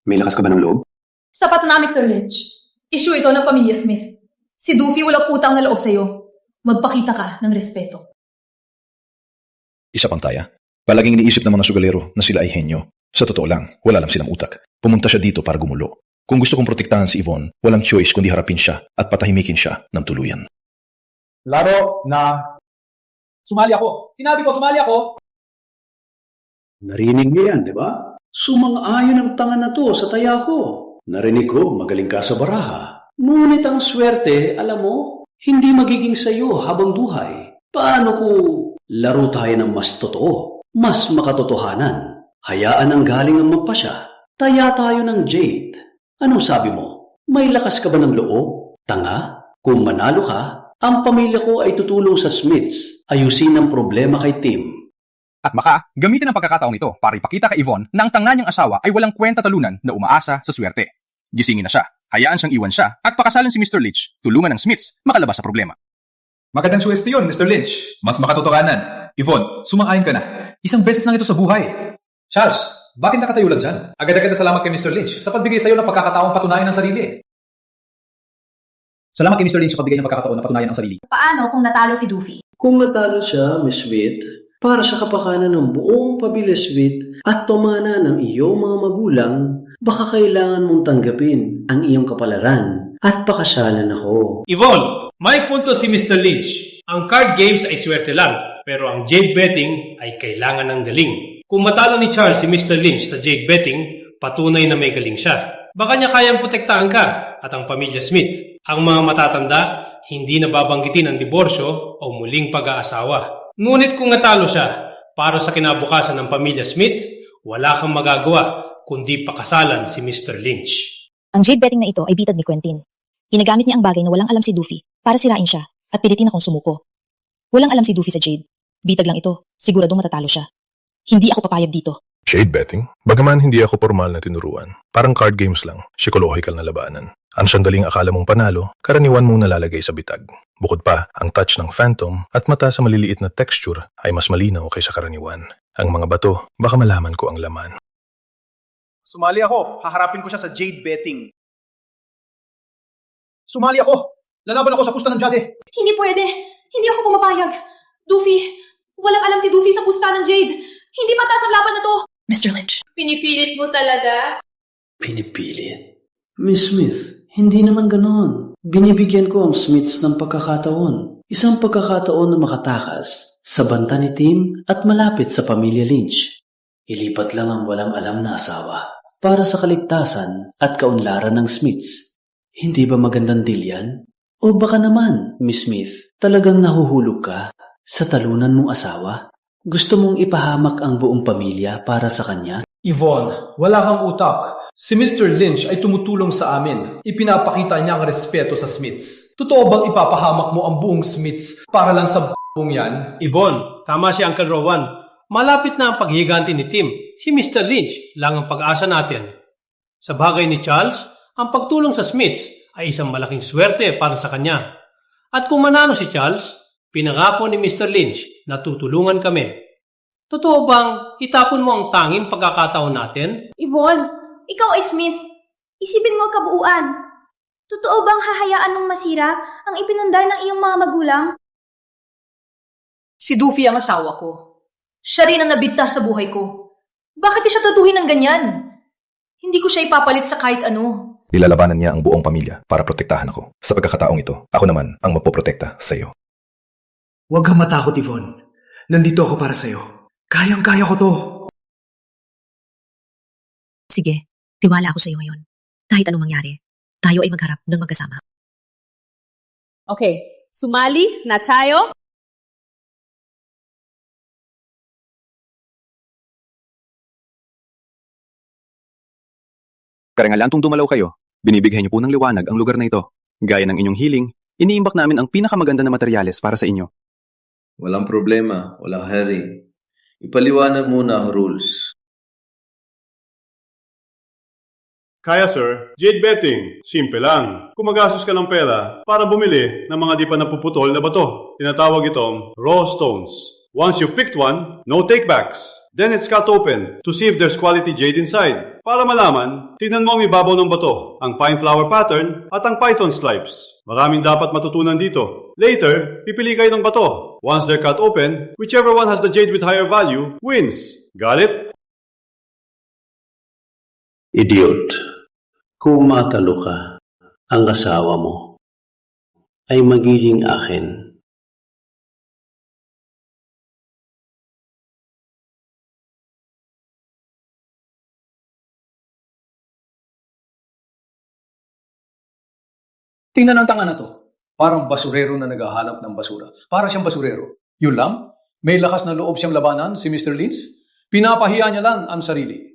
May lakas ka ba ng loob? Sapat na, Mr. Lynch. Issue ito ng pamilya Smith. Si Duffy walang utang na loob sa'yo. Magpakita ka ng respeto. Isa pang taya. Palaging iniisip ng mga sugalero na sila ay henyo. Sa totoo lang, wala lang silang utak. Pumunta siya dito para gumulo. Kung gusto kong protektahan si Yvonne, walang choice kundi harapin siya at patahimikin siya ng tuluyan. Laro na... Sumali ako. Sinabi ko, sumali ako. Narinig niyo yan, di ba? Sumang-ayon ang tanga na to sa taya ko. Narinig ko, magaling ka sa baraha. Ngunit ang swerte, alam mo, hindi magiging sayo habang buhay. Paano kung laro tayo ng mas totoo, mas makatotohanan? Hayaan ang galing ang magpasya. Taya tayo ng Jade. Anong sabi mo? May lakas ka ba ng loob? Tanga? Kung manalo ka, ang pamilya ko ay tutulong sa Smiths. Ayusin ang problema kay Tim. At baka, gamitin ang pagkakataong ito para ipakita kay Yvonne na ang tanga niyang asawa ay walang kwenta talunan na umaasa sa swerte. Gisingin na siya, hayaan siyang iwan siya, at pakasalan si Mr. Lynch, tulungan ng Smiths makalabas sa problema. Magandang suwestiyon, Mr. Lynch. Mas makatotohanan. Yvonne, sumang-ayon ka na. Isang beses lang ito sa buhay. Charles, bakit nakatayo lang dyan? Agad-agad na salamat kay Mr. Lynch sa pagbigay sa iyo ng pagkakataong patunayan ang sarili. Salamat kay Mr. Lynch sa pagbigay ng pagkakataon na patunayan ang sarili. Paano kung natalo si Doofy? Kung natalo siya, Miss Sweet, para sa kapakanan ng buong pamilya Sweet at pamana ng iyong mga magulang, baka kailangan mong tanggapin ang iyong kapalaran at pakasalan ako. Yvonne, may punto si Mr. Lynch. Ang card games ay swerte lang, pero ang jade betting ay kailangan ng galing. Kung matalo ni Charles si Mr. Lynch sa jade betting, patunay na may galing siya. Baka niya kayang protektahan ka at ang pamilya Smith. Ang mga matatanda, hindi nababanggitin ang diborsyo o muling pag-aasawa. Ngunit kung natalo siya, para sa kinabukasan ng pamilya Smith, wala kang magagawa kundi pakasalan si Mr. Lynch. Ang jade betting na ito ay bitag ni Quentin. Ginagamit niya ang bagay na walang alam si Doofy para sirain siya at pilitin akong sumuko. Walang alam si Doofy sa jade. Bitag lang ito, siguradong matatalo siya. Hindi ako papayag dito. Shade betting? Bagaman hindi ako formal na tinuruan. Parang card games lang, psychological na labanan. Ang sandaling akala mong panalo, karaniwan mong nalalagay sa bitag. Bukod pa, ang touch ng phantom at mata sa maliliit na texture ay mas malinaw kaysa karaniwan. Ang mga bato, baka malaman ko ang laman. Sumali ako. Haharapin ko siya sa jade betting. Sumali ako. Lalaban ako sa pusta ng Jade. Hindi pwede. Hindi ako pumapayag. Doofy, walang alam si Doofy sa pusta ng Jade. Hindi patas ang laban na to. Mr. Lynch. Pinipilit mo talaga? Pinipilit? Miss Smith, hindi naman ganon. Binibigyan ko ang Smiths ng pagkakataon. Isang pagkakataon na makatakas sa banta ni Tim at malapit sa pamilya Lynch. Ilipat lang ang walang alam na asawa para sa kaligtasan at kaunlaran ng Smiths. Hindi ba magandang deal yan? O baka naman, Miss Smith, talagang nahuhulog ka sa talunan mong asawa? Gusto mong ipahamak ang buong pamilya para sa kanya? Yvonne, wala kang utak. Si Mr. Lynch ay tumutulong sa amin. Ipinapakita niya ang respeto sa Smiths. Totoo bang ipapahamak mo ang buong Smiths para lang sa b***ong yan? Yvonne, tama si Uncle Rowan. Malapit na ang paghihiganti ni Tim. Si Mr. Lynch lang ang pag-asa natin. Sa bagay ni Charles, ang pagtulong sa Smiths ay isang malaking swerte para sa kanya. At kung manalo si Charles, pinangako ni Mr. Lynch na tutulungan kami. Totoo bang itapon mo ang tanging pagkakataon natin? Yvonne, ikaw ay Smith. Isipin mo ang kabuuan. Totoo bang hahayaan mong masira ang ipinandar ng iyong mga magulang? Si Doofy ang asawa ko. Siya rin ang nabigtas sa buhay ko. Bakit siya tutuhin ng ganyan? Hindi ko siya ipapalit sa kahit ano. Nilalabanan niya ang buong pamilya para protektahan ako. Sa pagkakataong ito, ako naman ang magpoprotekta sa iyo. Huwag kang matakot, Yvonne. Nandito ako para sa'yo. Kayang-kaya ko to. Sige, tiwala ako sa iyo ngayon. Kahit anong mangyari, tayo ay magharap ng magkasama. Okay, sumali na tayo. Karangalantong dumalaw kayo, binibigyan niyo po ng liwanag ang lugar na ito. Gaya ng inyong healing, iniimbak namin ang pinakamaganda na materyales para sa inyo. Walang problema, walang hurry. Ipaliwanag muna ang rules. Kaya sir, jade betting, simple lang. Kung magastos ka ng pera para bumili ng mga di pa napuputol na bato, tinatawag itong raw stones. Once you picked one, no takebacks. Then it's cut open to see if there's quality jade inside. Para malaman, tingnan mo ang ibabaw ng bato, ang pine flower pattern at ang python stripes. Maraming dapat matutunan dito. Later, pipili kayo ng bato. Once they're cut open, whichever one has the jade with higher value wins. Got it? Idiot. Kung matalo ka, ang asawa mo ay magiging akin. Tingnan ang tanga na to. Parang basurero na naghahanap ng basura. Para siyang basurero. Yun lang? May lakas na loob siyang labanan si Mr. Lynch? Pinapahiya niya lang ang sarili.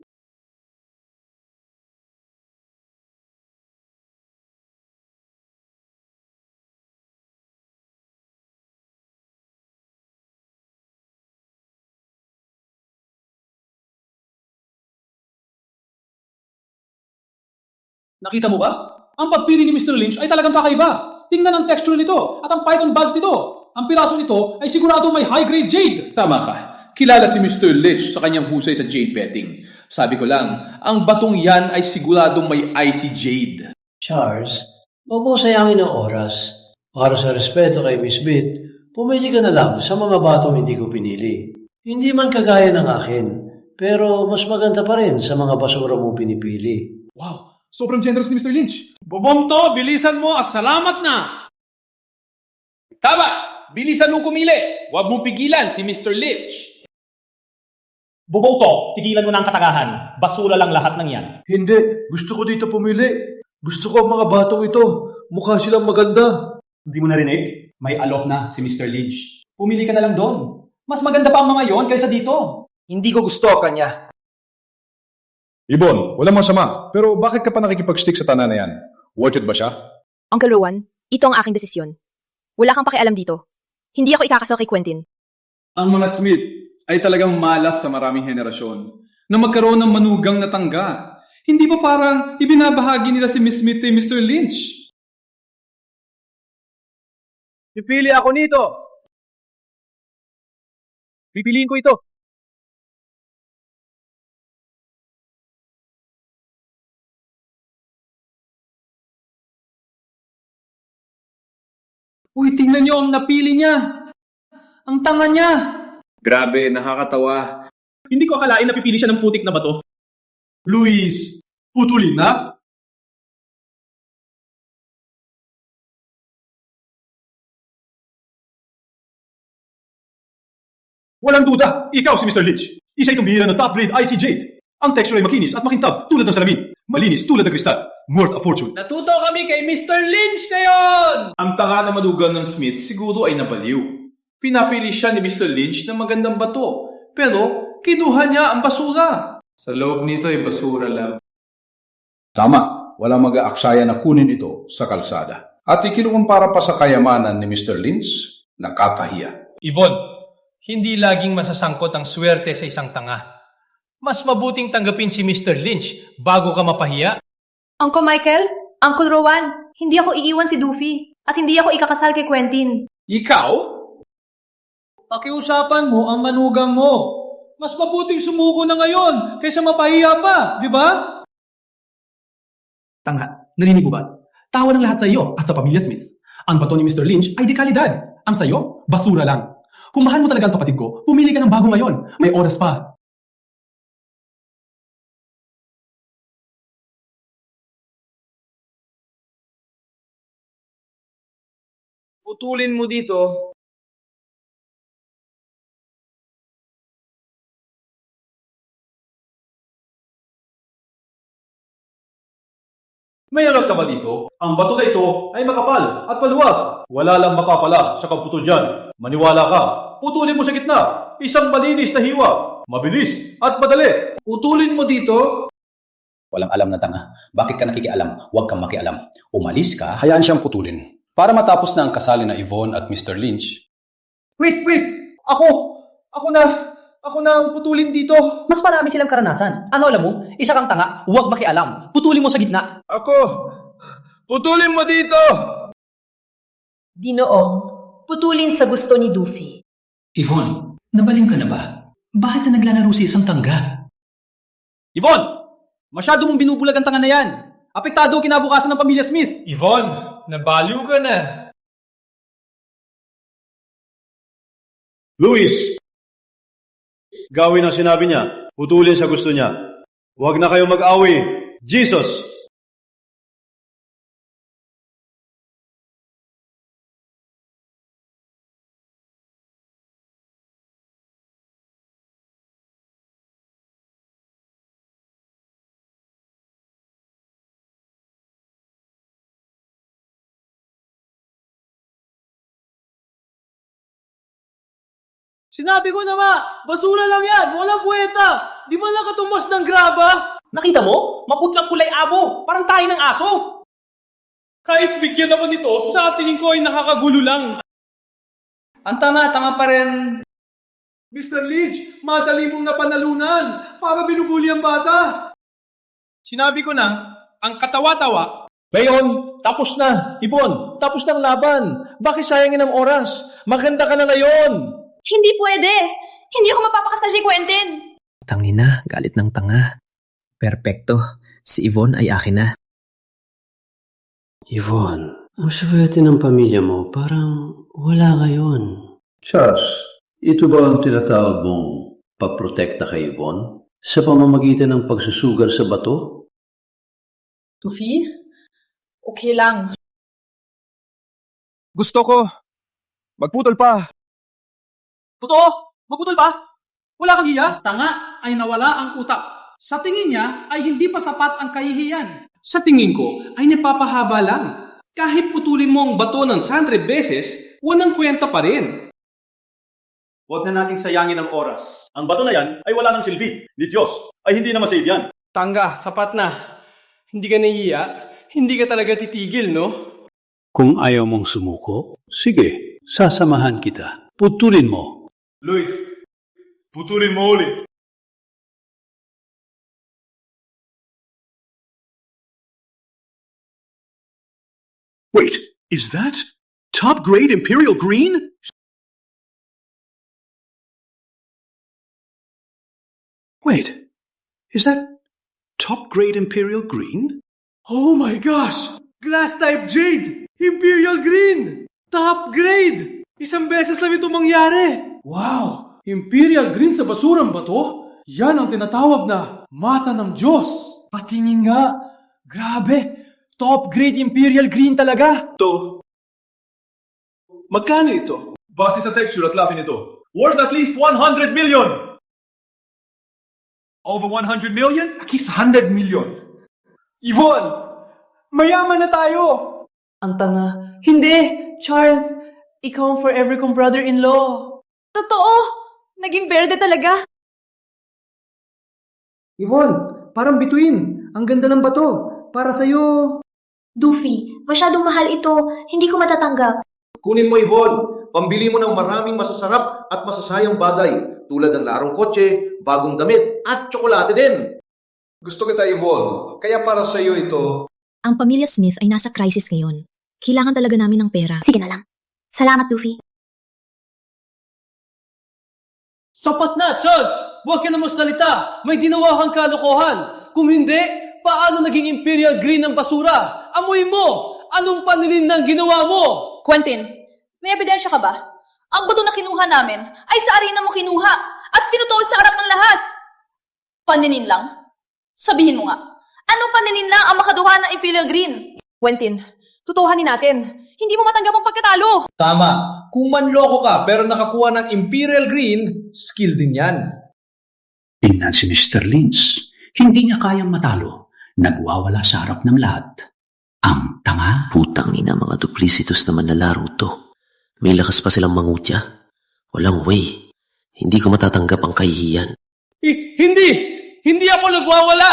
Nakita mo ba? Ang pagpili ni Mr. Lynch ay talagang kakaiba. Tingnan ang texture nito at ang python buds nito. Ang piraso nito ay sigurado may high-grade jade. Tama ka. Kilala si Mr. Lynch sa kanyang husay sa jade betting. Sabi ko lang, ang batong yan ay siguradong may icy jade. Charles, huwag mo sayangin ang oras. Para sa respeto kay Miss Bit, pumili ka na lang sa mga batong hindi ko pinili. Hindi man kagaya ng akin, pero mas maganda pa rin sa mga basura mo pinipili. Wow, sobrang generous ni Mr. Lynch. Bobonto, bilisan mo at salamat na! Tama! Bilisan mong kumili! Huwag mong pigilan si Mr. Lynch! Bobonto, tigilan mo na ang katagahan. Basura lang lahat ng yan. Hindi. Gusto ko dito pumili. Gusto ko ang mga batong ito. Mukha silang maganda. Hindi mo narinig? May alok na si Mr. Lynch. Pumili ka na lang doon. Mas maganda pa ang mga yon kaysa dito. Hindi ko gusto kanya. Ibon, walang masama. Pero bakit ka pa nakikipag-stick sa tanan na yan? Worth it ba siya? Uncle Rowan, ito ang aking desisyon. Wala kang pakialam dito. Hindi ako ikakasal kay Quentin. Ang mga Smith ay talagang malas sa maraming henerasyon na magkaroon ng manugang na tangga. Hindi ba parang ibinabahagi nila si Miss Smith kay Mr. Lynch? Pipili ako nito! Pipiliin ko ito! Uy, tingnan niyo ang napili niya! Ang tanga niya! Grabe, nakakatawa. Hindi ko akalain na pipili siya ng putik na bato. Luis, putulin na? Walang duda, ikaw si Mr. Lynch. Isa itong bihira ng top-grade icy jade. Ang texture ay makinis at makintab tulad ng salamin. Malinis tulad ng kristal. Worth a fortune. Natuto kami kay Mr. Lynch ngayon! Ang tanga na manugang ng Smith siguro ay nabaliw. Pinapili siya ni Mr. Lynch ng magandang bato, pero kinuha niya ang basura. Sa loob nito ay basura lang. Tama, walang mag-aaksaya na kunin ito sa kalsada. At ikinukumpara pa sa kayamanan ni Mr. Lynch, nakakahiya. Ibon, hindi laging masasangkot ang swerte sa isang tanga. Mas mabuting tanggapin si Mr. Lynch bago ka mapahiya. Uncle Michael, Uncle Rowan, hindi ako iiwan si Doofy at hindi ako ikakasal kay Quentin. Ikaw? Pakiusapan mo ang manugang mo. Mas mabuting sumuko na ngayon kaysa mapahiya pa, di ba? Tanga, narinig mo ba? Tawa ng lahat sa iyo at sa pamilya Smith. Ang bato ni Mr. Lynch ay di kalidad. Ang sayo, basura lang. Kung mahal mo talaga ang kapatid ko, pumili ka ng bago ngayon. May oras pa. Putulin mo dito. May alam ka ba dito? Ang bato na ito ay makapal at paluwag. Wala lang mapapala sa pagputol dyan. Maniwala ka. Putulin mo sa gitna. Isang malinis na hiwa. Mabilis at madali. Putulin mo dito. Walang alam na tanga. Bakit ka nakikialam? Huwag kang makialam. Umalis ka, hayaan siyang putulin. Para matapos na ang kasali na Yvonne at Mr. Lynch. Wait! Ako na ang putulin dito. Mas marami silang karanasan. Ano alam mo? Isa kang tanga, huwag makialam. Putulin mo sa gitna. Ako! Putulin mo dito! Dinoong, putulin sa gusto ni Doofy. Yvonne, nabaling ka na ba? Bakit na naglalaro si isang tangga? Yvonne! Masyado mong binubulag ang tanga na yan. Apektado ang kinabukasan ng pamilya Smith. Yvonne, nabaliw ka na. Luis! Gawin ang sinabi niya. Putulin sa gusto niya. Huwag na kayo mag-away. Jesus! Sinabi ko na nga, basura lang yan, walang puweta. Di man lang katumbas ng graba. Nakita mo? Maputlang kulay abo. Parang tayo ng aso. Kahit bigyan naman ito, sa tingin ko ay nakakagulo lang. Ang tanga pa rin. Mr. Lynch, madali mong napanalunan para binubuli ang bata. Sinabi ko na, ang katawa-tawa. Ngayon, tapos na. Ibon, tapos na ang laban. Bakit sayangin ang oras? Maganda ka na ngayon. Hindi pwede. Hindi ako mapapakasal kay Quentin. Tangina, galit ng tanga. Perpekto. Si Yvonne ay akin na. Yvonne, ang swerte ng pamilya mo parang wala ngayon. Charles, ito ba ang tinatawag mong pagprotekta kay Yvonne? Sa pamamagitan ng pagsusugal sa bato? Duffy? Okay lang. Gusto ko. Magputol pa. Totoo? Magputol pa? Wala kang hiya? Tanga ay nawala ang utak. Sa tingin niya ay hindi pa sapat ang kahihiyan. Sa tingin ko ay napapahaba lang. Kahit putulin mo ang bato ng 100 beses, walang kwenta pa rin. Huwag na nating sayangin ang oras. Ang bato na yan ay wala ng silbi. Ni Diyos ay hindi na masave yan. Tangga, sapat na. Hindi ka nahiya? Hindi ka talaga titigil, no? Kung ayaw mong sumuko, sige, sasamahan kita. Putulin mo. Luis, putulin mo ulit. Wait, is that top-grade Imperial Green? Wait, is that top-grade Imperial Green? Oh my gosh! Glass-type jade! Imperial Green! Top grade! Isang beses lang ito mangyari! Wow! Imperial Green sa basurang bato? Yan ang tinatawag na mata ng Diyos. Patingin nga! Grabe! Top-grade Imperial Green talaga! Ito. Magkano ito? Base sa texture at lafi nito, worth at least 100 million! Over 100 million? At least 100 million. Yvonne! Mayaman na tayo! Ang tanga. Hindi! Charles, ikaw ang forever kong brother-in-law. Totoo! Naging berde talaga. Yvonne, parang bituin. Ang ganda ng bato. Para sa'yo. Duffy, masyadong mahal ito. Hindi ko matatanggap. Kunin mo, Yvonne. Pambili mo ng maraming masasarap at masasayang bagay tulad ng larong kotse, bagong damit at tsokolate din. Gusto kita, Yvonne. Kaya para sa iyo ito. Ang pamilya Smith ay nasa crisis ngayon. Kailangan talaga namin ng pera. Sige na lang. Salamat, Duffy. Sapat na, Charles! Huwag ka na magsalita! May ginawa kang kalokohan! Kung hindi, paano naging Imperial Green ng basura? Amoy mo! Anong panininang ginawa mo? Quentin, may ebidensya ka ba? Ang bato na kinuha namin ay sa arena mo kinuha at pinutol sa harap ng lahat. Paninin lang? Sabihin mo nga, anong paninin lang ang makaduha ng Imperial Green? Quentin, tutuhanin natin. Hindi mo matanggap ang pagkatalo. Tama. Kung manloko ka pero nakakuha ng Imperial Green, skill din yan. Tingnan si Mr. Lynch. Hindi niya kayang matalo. Nagwawala sa harap ng lahat. Ang tanga. Putang ina, mga duplicitus naman na laro to. May lakas pa silang mangutya. Walang way. Hindi ko matatanggap ang kahihiyan. Hindi! Hindi ako nagwawala!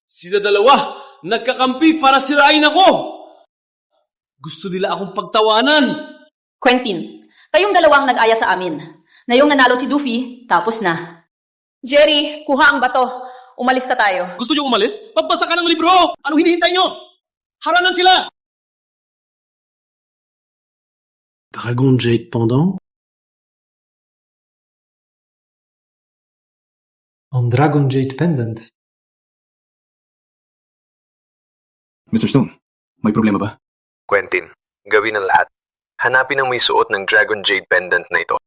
Sila dalawa, nagkakampi para sirain ako! Gusto nila akong pagtawanan! Quentin, kayong dalawang nag-aya sa amin. Na yung nanalo si Duffy, tapos na. Jerry, kuha ang bato. Umalis na tayo. Gusto niyo umalis? Pagbasa ka ng libro! Anong hinihintay niyo? Haranan sila! Dragon Jade Pendant? Ang Dragon Jade Pendant. Mr. Stone, may problema ba? Quentin, gawin ang lahat. Hanapin ang may suot ng Dragon Jade Pendant na ito.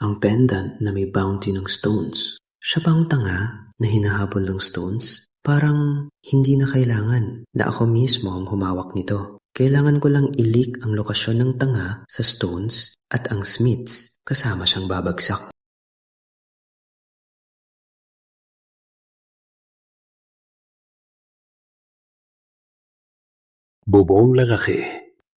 Ang pendant na may bounty ng stones. Siya bang tanga na hinahabol ng stones? Parang hindi na kailangan na ako mismo ang humawak nito. Kailangan ko lang i-leak ang lokasyon ng tanga sa stones at ang Smiths kasama siyang babagsak. Bobong lalaki.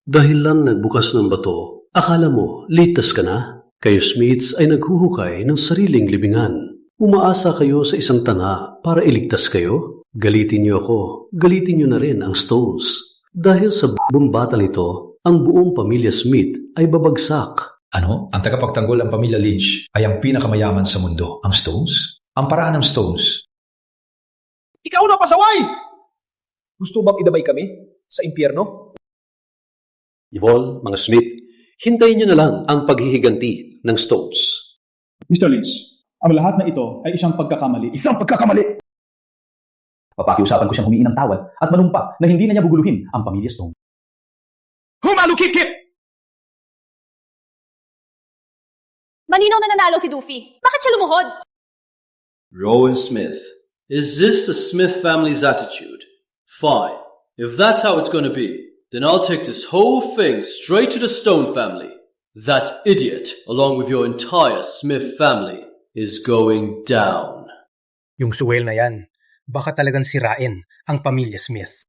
Dahil lang nagbukas ng bato, akala mo litas ka na? Kayo Smiths ay naghuhukay ng sariling libingan. Umaasa kayo sa isang tanga para iligtas kayo? Galitin niyo ako, galitin niyo na rin ang Stones. Dahil sa batang ito, ang buong pamilya Smith ay babagsak. Ano? Ang tagapagtanggol ng pamilya Lynch ay ang pinakamayaman sa mundo, ang Stones? Ang paraan ng Stones Ikaw na pasaway! Gusto bang idamay kami sa impyerno? Yvonne, mga Smith, hintayin niyo na lang ang paghihiganti ng Stones. Mr. Lynch, ang lahat na ito ay isang pagkakamali. Isang pagkakamali! Papakiusapan ko siyang humingi ng tawad at manumpa na hindi na niya buguluhin ang pamilya Stone. Humalukip-kip! Maninaw na nanalo si Doofy. Bakit siya lumuhod? Rowan Smith, is this the Smith family's attitude? Fine. If that's how it's gonna be, then I'll take this whole thing straight to the Stone family. That idiot, along with your entire Smith family, is going down. Yung suwel na yan, baka talagang sirain ang pamilya Smith.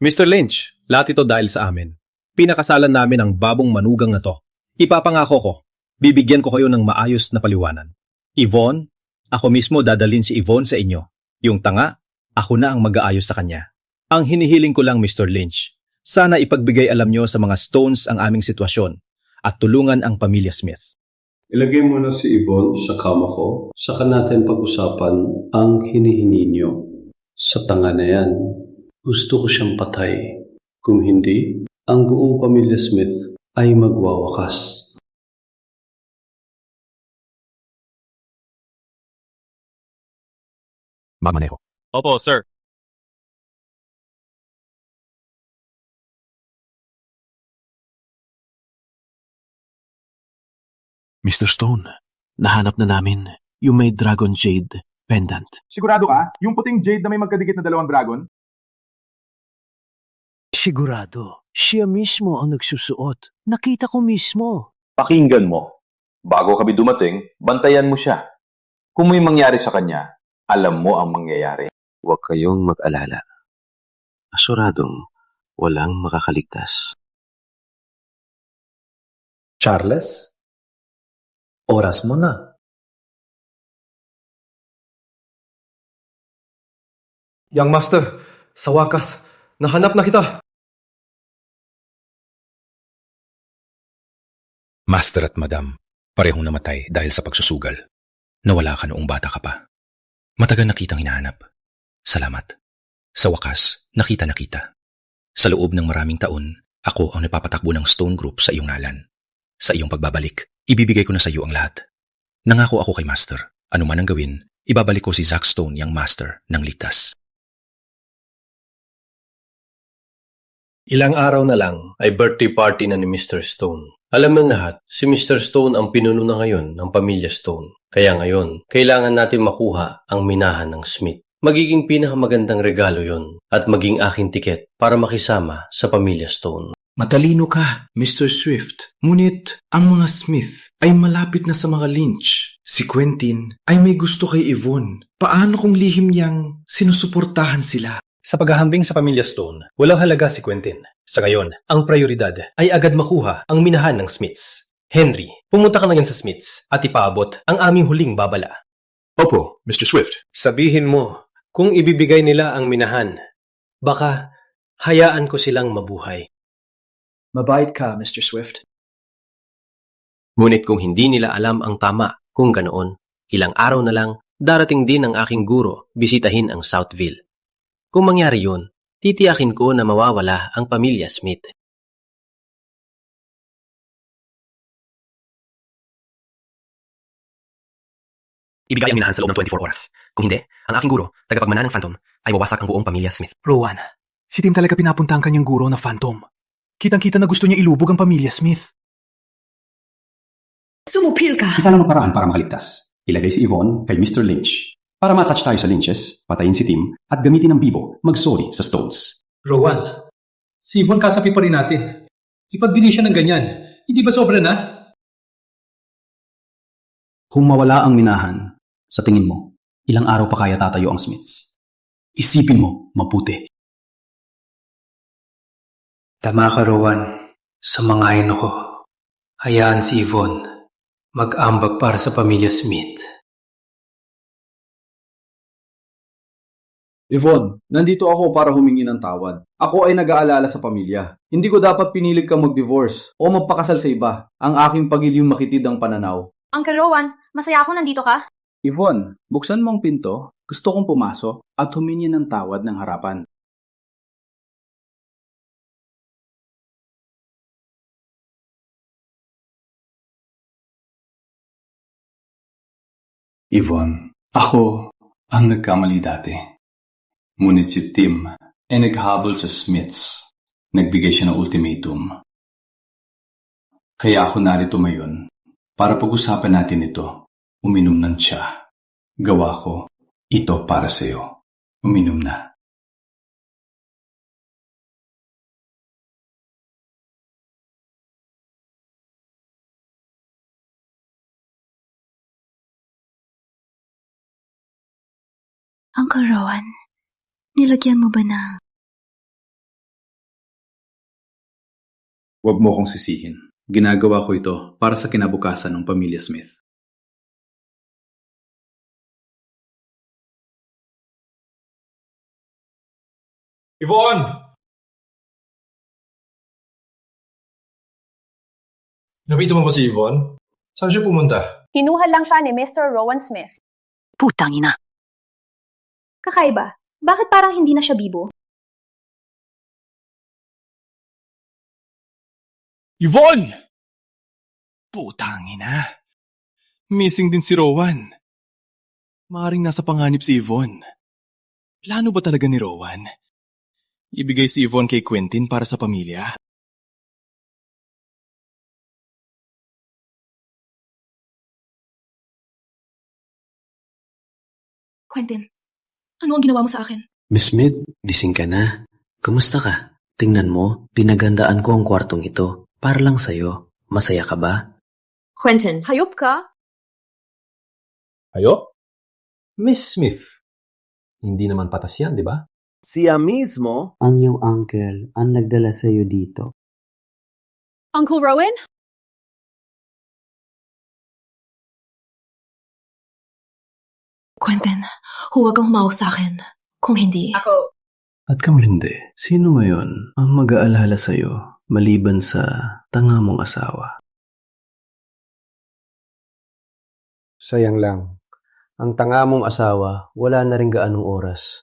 Mr. Lynch, lahat ito dahil sa amin. Pinakasalan namin ang babong manugang na to. Ipapangako ko, bibigyan ko kayo ng maayos na paliwanan. Yvonne, ako mismo dadalhin si Yvonne sa inyo. Yung tanga, ako na ang mag-aayos sa kanya. Ang hinihiling ko lang, Mr. Lynch, sana ipagbigay alam nyo sa mga Stones ang aming sitwasyon at tulungan ang pamilya Smith. Ilagay mo na si Yvonne sa kama ko, saka natin pag-usapan ang hinihingi niyo. Sa tanga na yan, gusto ko siyang patay. Kung hindi, ang buong pamilya Smith ay magwawakas. Magmaneho. Opo, sir. Mr. Stone, nahanap na namin yung may Dragon Jade pendant. Sigurado ka? Yung puting jade na may magkadikit na dalawang dragon? Sigurado. Siya mismo ang nagsusuot. Nakita ko mismo. Pakinggan mo. Bago kami dumating, bantayan mo siya. Kung may mangyari sa kanya, alam mo ang mangyayari. Huwag kayong mag-alala. Asuradong walang makakaligtas. Charles? Oras mo na. Young Master, sa wakas, nahanap na kita. Master at Madam, parehong namatay dahil sa pagsusugal. Nawala ka noong bata ka pa. Matagal na kitang hinahanap. Salamat. Sa wakas, nakita. Sa loob ng maraming taon, ako ang napapatakbo ng Stone Group sa iyong ngalan. Sa iyong pagbabalik, ibibigay ko na sa iyo ang lahat. Nangako ako kay Master. Ano man ang gawin, ibabalik ko si Zack Stone, yang Master, ng ligtas. Ilang araw na lang ay birthday party na ni Mr. Stone. Alam ng lahat, si Mr. Stone ang pinuno na ngayon ng pamilya Stone. Kaya ngayon, kailangan natin makuha ang minahan ng Smith. Magiging pinakamagandang regalo yon at maging aking tiket para makisama sa pamilya Stone. Matalino ka, Mr. Swift. Ngunit ang mga Smith ay malapit na sa mga Lynch. Si Quentin ay may gusto kay Yvonne. Paano kung lihim niyang sinusuportahan sila? Sa paghahambing sa pamilya Stone, walang halaga si Quentin. Sa ngayon, ang prioridad ay agad makuha ang minahan ng Smiths. Henry, pumunta ka na ngayon sa Smiths at ipaabot ang aming huling babala. Opo, Mr. Swift. Sabihin mo, kung ibibigay nila ang minahan, baka hayaan ko silang mabuhay. Mabait ka, Mr. Swift. Ngunit kung hindi nila alam ang tama, kung ganoon, ilang araw na lang, darating din ang aking guro bisitahin ang Southville. Kung mangyari yun, titiyakin ko na mawawala ang pamilya Smith. Ibigay ang minahan sa loob ng 24 oras. Kung hindi, ang aking guro, tagapagmana ng Phantom, ay wawasak ang buong pamilya Smith. Rowan, si Tim talaga pinapunta ang kanyang guro na Phantom. Kitang-kita na gusto niya ilubog ang pamilya Smith. Sumupil ka! Isa lang ang paraan para makaligtas. Ilagay si Yvonne kay Mr. Lynch. Para matouch tayo sa Lynches, patayin si Tim, at gamitin ng bibo mag-sorry sa Stones. Rowan, si Yvonne kasapi pa rin natin. Ipagbili siya ng ganyan. Hindi ba sobra na? Kung mawala ang minahan, sa tingin mo, ilang araw pa kaya tatayo ang Smiths? Isipin mo, mabuti. Tama ka, Rowan. Sa mga ino ko, hayaan si Yvonne mag-ambag para sa pamilya Smith. Yvonne, nandito ako para humingi ng tawad. Ako ay nag-aalala sa pamilya. Hindi ko dapat pinilit ka mag-divorce o magpakasal sa iba. Ang aking pagiliw makitid ang pananaw. Uncle Rowan, masaya ako nandito ka. Yvonne, buksan mo ang pinto. Gusto kong pumasok at humingi ng tawad ng harapan. Yvonne, ako ang nagkamali dati. Ngunit si Tim ay naghabol sa Smiths. Nagbigay siya ng ultimatum. Kaya ako narito ngayon para pag-usapan natin ito. Uminom ng tsa. Gawa ko ito para sa'yo. Uminom na. Uncle Rowan, nilagyan mo ba ng... Huwag mo kong sisihin. Ginagawa ko ito para sa kinabukasan ng pamilya Smith. Yvonne! Nabito mo ba si Yvonne? Saan siya pumunta? Kinuha lang siya ni Mr. Rowan Smith. Putang ina. Kakaiba. Bakit parang hindi na siya bibo? Yvonne! Putang ina. Missing din si Rowan. Maaring nasa panganib si Yvonne. Plano ba talaga ni Rowan? Ibigay si Yvonne kay Quentin para sa pamilya? Quentin, ano ang ginawa mo sa akin? Miss Smith, gising ka na. Kumusta ka? Tingnan mo, pinagandaan ko ang kwartong ito. Para lang sa'yo. Masaya ka ba? Quentin, hayop ka? Hayop? Miss Smith. Hindi naman patas yan, di ba? Siya mismo ang iyong uncle ang nagdala sa'yo dito. Uncle Rowan? Quentin, huwag kang humawak sa akin. Kung hindi... Ako... At kung hindi, sino ngayon ang mag-aalala sa'yo maliban sa tanga mong asawa? Sayang lang. Ang tanga mong asawa, wala na rin gaanong oras.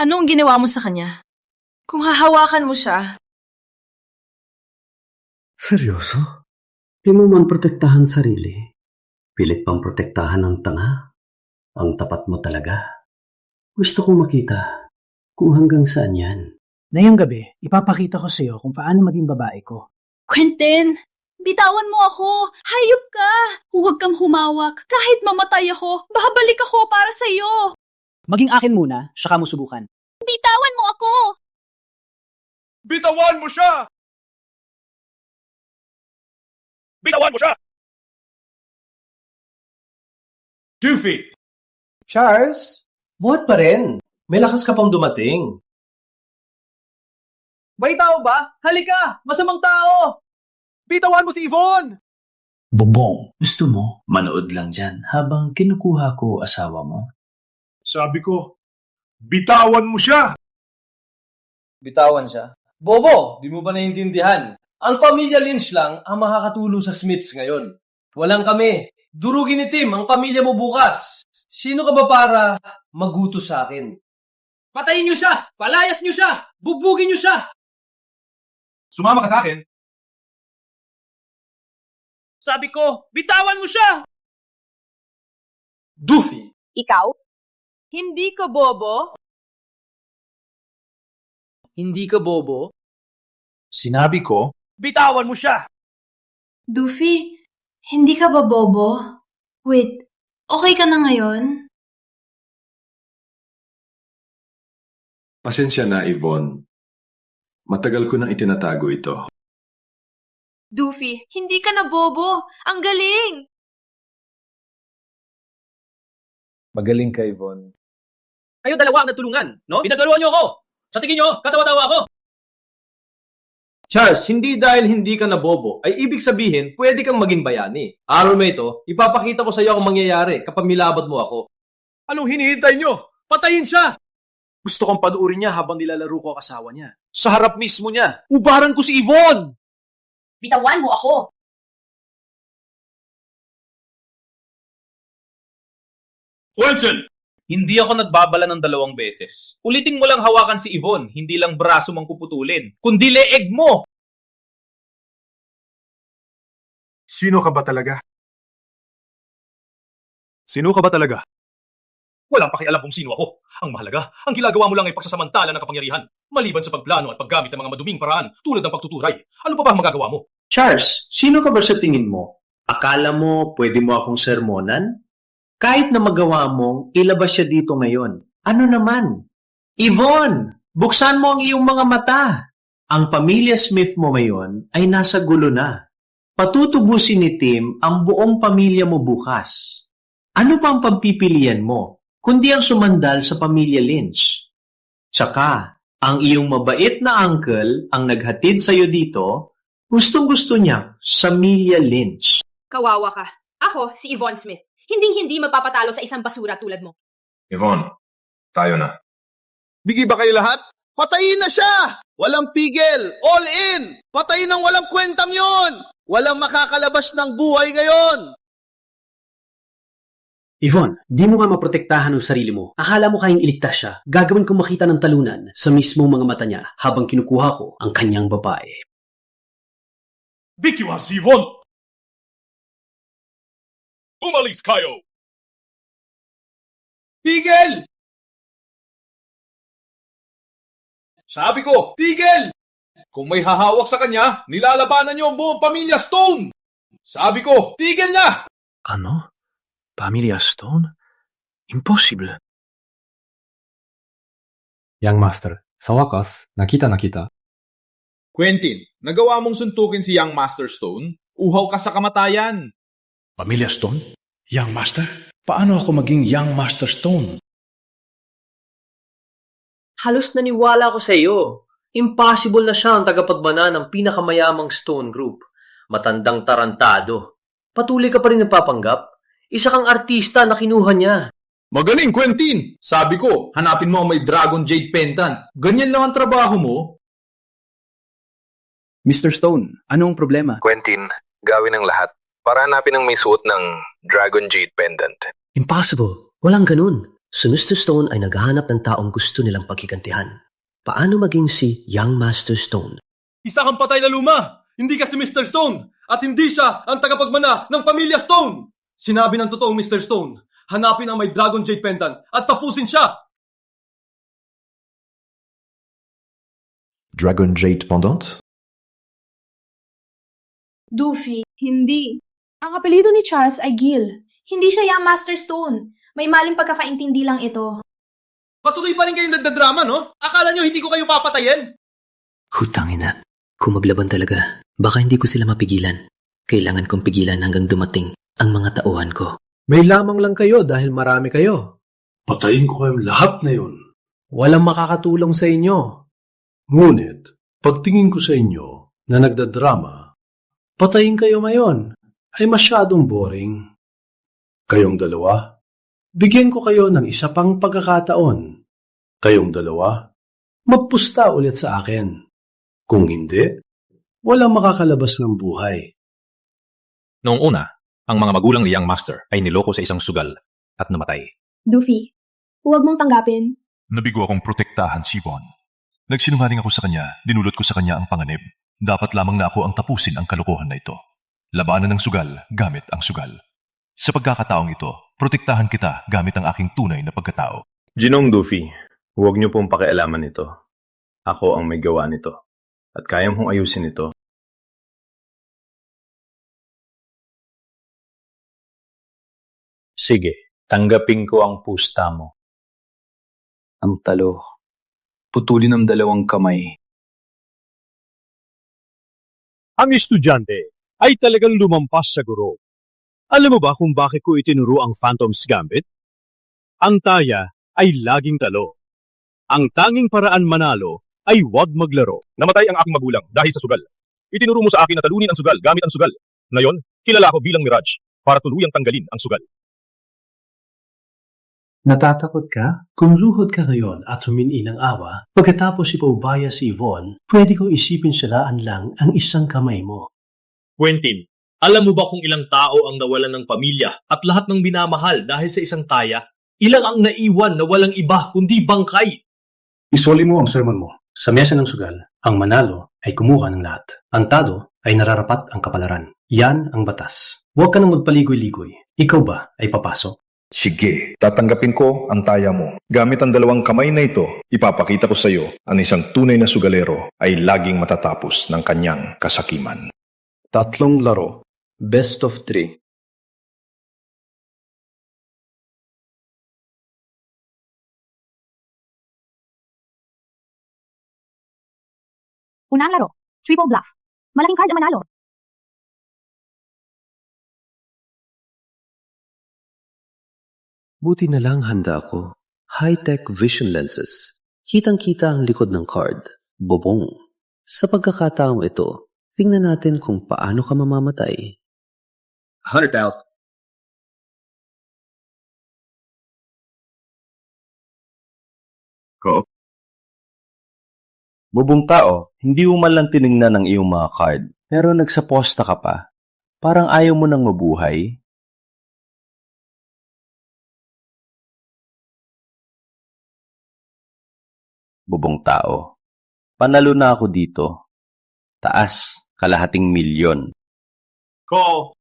Ano ang ginawa mo sa kanya? Kung hahawakan mo siya... Seryoso? Di mo man protektahan sarili. Pilit pang protektahan ng tanga. Ang tapat mo talaga. Gusto kong makita kung hanggang saan yan. Ngayong gabi, ipapakita ko sa iyo kung paano maging babae ko. Quentin! Bitawan mo ako! Hayop ka! Huwag kang humawak. Kahit mamatay ako, babalik ako para sa iyo. Maging akin muna, saka mo subukan. Bitawan mo ako! Bitawan mo siya! Bitawan mo siya! Doofy! Charles, buhat pa rin. May lakas ka pang dumating. May tao ba? Halika! Masamang tao! Bitawan mo si Yvonne! Bobong, gusto mo manood lang dyan habang kinukuha ko asawa mo? Sabi ko, bitawan mo siya! Bitawan siya? Bobo, di mo ba naiintindihan? Ang pamilya Lynch lang ang makakatulong sa Smiths ngayon. Walang kami. Durugin ni Tim ang pamilya mo bukas. Sino ka ba para maguto sa akin? Patayin niyo siya! Palayas niyo siya! Bugbugin niyo siya! Sumama ka sa akin. Sabi ko, bitawan mo siya! Doofy! Ikaw? Hindi ka bobo? Hindi ka bobo? Sinabi ko, Bitawan mo siya! Doofy, hindi ka ba bobo? Wait, okay ka na ngayon? Pasensya na, Yvonne. Matagal ko nang itinatago ito. Doofy, hindi ka na bobo. Ang galing! Magaling ka, Yvonne. Kayo dalawa ang nagtulungan, no? Pinagaluhan niyo ako! Sa tingin niyo, katawa-tawa ako! Charles, hindi dahil hindi ka nabobo, ay ibig sabihin, pwede kang maging bayani. Araw na ito, ipapakita ko sa iyo ang mangyayari kapag milabad mo ako. Anong hinihintay nyo? Patayin siya! Gusto kong panuurin niya habang nilalaro ko ang asawa niya. Sa harap mismo niya. Ubaran ko si Yvonne! Bitawan mo ako! Quentin! Hindi ako nagbabala ng 2 beses. Ulitin mo lang hawakan si Yvonne, hindi lang braso mang puputulin, kundi leeg mo! Sino ka ba talaga? Sino ka ba talaga? Walang pakialam kung sino ako. Ang mahalaga, ang ginagawa mo lang ay pagsasamantala ng kapangyarihan, maliban sa pagplano at paggamit ng mga maduming paraan tulad ng pagtuturay. Ano pa ba ang magagawa mo? Charles, sino ka ba sa tingin mo? Akala mo pwede mo akong sermonan? Kahit na magawa mong ilabas siya dito ngayon. Ano naman? Yvonne, buksan mo ang iyong mga mata. Ang pamilya Smith mo ngayon ay nasa gulo na. Patutubusin ni Tim ang buong pamilya mo bukas. Ano pa ang pagpipilian mo, kundi ang sumandal sa pamilya Lynch? Tsaka, ang iyong mabait na uncle ang naghatid sa'yo dito, gustong-gusto niya sa Pamilya Lynch. Kawawa ka. Ako, si Yvonne Smith. Hinding-hindi mapapatalo sa isang basura tulad mo. Yvonne, tayo na. Bigi ba kayo lahat? Patayin na siya! Walang pigil! All in! Patayin ng walang kwentang yon! Walang makakalabas ng buhay ngayon! Yvonne, di mo nga maprotektahan ang sarili mo. Akala mo kayang iligtas siya. Gagawin kong makita ng talunan sa mismong mga mata niya habang kinukuha ko ang kanyang babae. Bitiwan si Yvonne! Umalis kayo! Tigil! Sabi ko, tigil! Kung may hahawak sa kanya, nilalabanan niyo ang buong pamilya Stone! Sabi ko, tigil na! Ano? Pamilya Stone? Impossible. Young Master, sa wakas, nakita na kita. Quentin, nagawa mong suntukin si Young Master Stone? Uhaw ka sa kamatayan! Pamilya Stone? Young Master? Paano ako maging Young Master Stone? Halos naniwala ko sa iyo. Impossible na siya ang tagapagmana ng pinakamayamang Stone Group. Matandang tarantado. Patuloy ka pa rin nagpapanggap? Isa kang artista na kinuha niya. Magaling, Quentin! Sabi ko, hanapin mo ang may Dragon Jade Pendant. Ganyan lang ang trabaho mo. Mr. Stone, anong problema? Quentin, gawin ang lahat para hanapin ang may suot ng Dragon Jade Pendant. Impossible. Walang ganun. Si Mr. Stone ay naghahanap ng taong gusto nilang pagkigantihan. Paano maging si Young Master Stone? Isa kang patay na luma! Hindi ka si Mr. Stone! At hindi siya ang tagapagmana ng Pamilya Stone! Sinabi ng totoong Mr. Stone, hanapin ang may Dragon Jade Pendant at tapusin siya! Dragon Jade Pendant? Doofy, hindi. Ang apelido ni Charles ay Gil. Hindi siya Young Master Stone. May maling pagkakaintindi lang ito. Patuloy pa rin kayong nagdadrama, no? Akala nyo hindi ko kayo papatayin? Hutangina. Kung maglaban talaga, baka hindi ko sila mapigilan. Kailangan kong pigilan hanggang dumating ang mga tauhan ko. May lamang lang kayo dahil marami kayo. Patayin ko kayong lahat na yun. Walang makakatulong sa inyo. Ngunit, pagtingin ko sa inyo na nagdadrama, patayin kayo ngayon ay masyadong boring. Kayong dalawa, bigyan ko kayo ng isa pang pagkakataon. Kayong dalawa, magpusta ulit sa akin. Kung hindi, walang makakalabas ng buhay. Noong una, ang mga magulang ni Young Master ay niloko sa isang sugal at namatay. Doofy, huwag mong tanggapin. Nabigo akong protektahan si Yvonne. Nagsinungaling ako sa kanya, dinulot ko sa kanya ang panganib. Dapat lamang na ako ang tapusin ang kalokohan na ito. Labanan ng sugal gamit ang sugal. Sa pagkakataong ito, protektahan kita gamit ang aking tunay na pagkatao. Ginong Doofy, huwag niyo pong pakialaman ito. Ako ang may gawa nito. At kayang kong ayusin ito. Sige, tanggapin ko ang pusta mo. Ang talo. Putulin ang 2 kamay. Ang estudyante ay talagang lumampas sa guro. Alam mo ba kung bakit ko itinuro ang Phantom's Gambit? Ang taya ay laging talo. Ang tanging paraan manalo ay huwag maglaro. Namatay ang aking magulang dahil sa sugal. Itinuro mo sa akin na talunin ang sugal gamit ang sugal. Ngayon, kilala ko bilang Mirage para tuluyang tanggalin ang sugal. Natatakot ka? Kung luhod ka ngayon at humingi ng awa, pagkatapos ipaubaya si Yvonne, pwede kong isipin silaan lang ang isang kamay mo. Quentin, alam mo ba kung ilang tao ang nawalan ng pamilya at lahat ng minamahal dahil sa isang taya? Ilang ang naiwan na walang iba kundi bangkay. Isoli mo ang sermon mo. Sa mesa ng sugal, ang manalo ay kumuha ng lahat. Ang tado ay nararapat ang kapalaran. Yan ang batas. Huwag ka nang magpaligoy-ligoy. Ikaw ba ay papasok? Sige, tatanggapin ko ang taya mo. Gamit ang 2 kamay na ito, ipapakita ko sa iyo ang isang tunay na sugalero ay laging matatapos ng kanyang kasakiman. 3 laro. Best of 3. Unang laro, triple bluff. Malaking card ang manalo. Buti na lang handa ako. High-tech vision lenses. Kitang-kita ang likod ng card. Bobong. Sa pagkakataong ito, tingnan natin kung paano ka mamamatay. 100,000. Ko. Bubong tao, hindi mo man lang tinignan ang iyong mga card, pero nagsaposta ka pa. Parang ayaw mo nang mabuhay. Bubong tao, panalo na ako dito. Taas, kalahating milyon. Ko.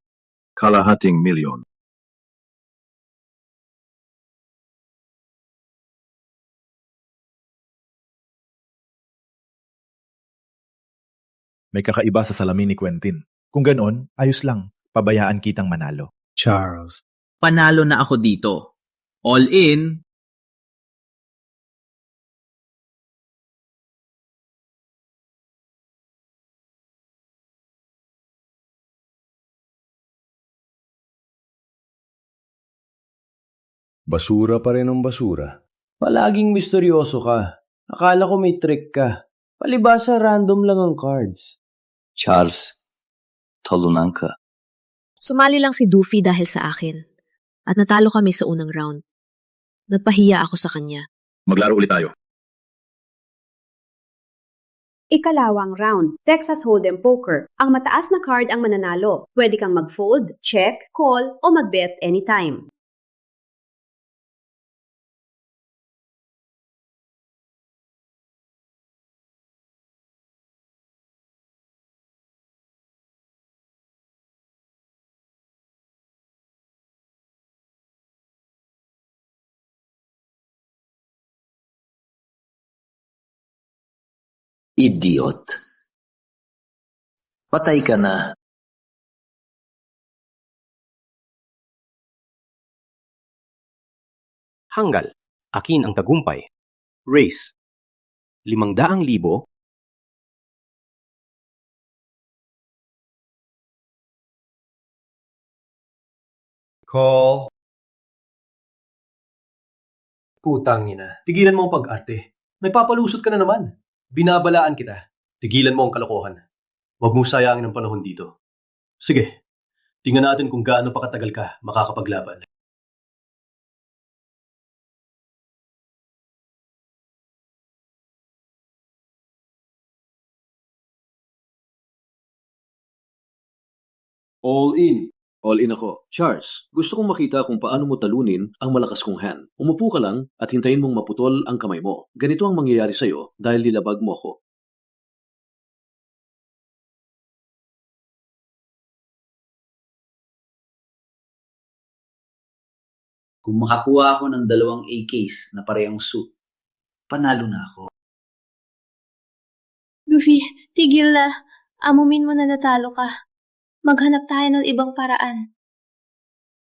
Kalahating milyon. May kakaiba sa salamin ni Quentin. Kung ganon, ayos lang. Pabayaan kitang manalo. Charles. Panalo na ako dito. All in. Basura pa rin ang basura. Palaging misteryoso ka. Akala ko may trick ka. Palibasa random lang ang cards. Charles, tulunan ka. Sumali lang si Doofy dahil sa akin. At natalo kami sa unang round. Nagpahiya ako sa kanya. Maglaro ulit tayo. Ikalawang round, Texas Hold'em Poker. Ang mataas na card ang mananalo. Pwede kang mag-fold, check, call, o mag-bet anytime. Idiot. Patay ka na. Hanggal, akin ang tagumpay. Race, 500,000. Call. Putang ina. Tigilan mo ang pag-arte. May papalusot ka na naman. Binabalaan kita. Tigilan mo ang kalokohan. Huwag mo sayangin ang panahon dito. Sige, tingnan natin kung gaano pa katagal ka makakapaglaban. All in. All in ako. Charles, gusto kong makita kung paano mo talunin ang malakas kong hand. Umupo ka lang at hintayin mong maputol ang kamay mo. Ganito ang mangyayari sa'yo dahil nilabag mo ako. Kung makakuha ako ng 2 AKs na parehong suit, panalo na ako. Goofy, tigil na. Amumin mo na natalo ka. Maghanap tayo ng ibang paraan.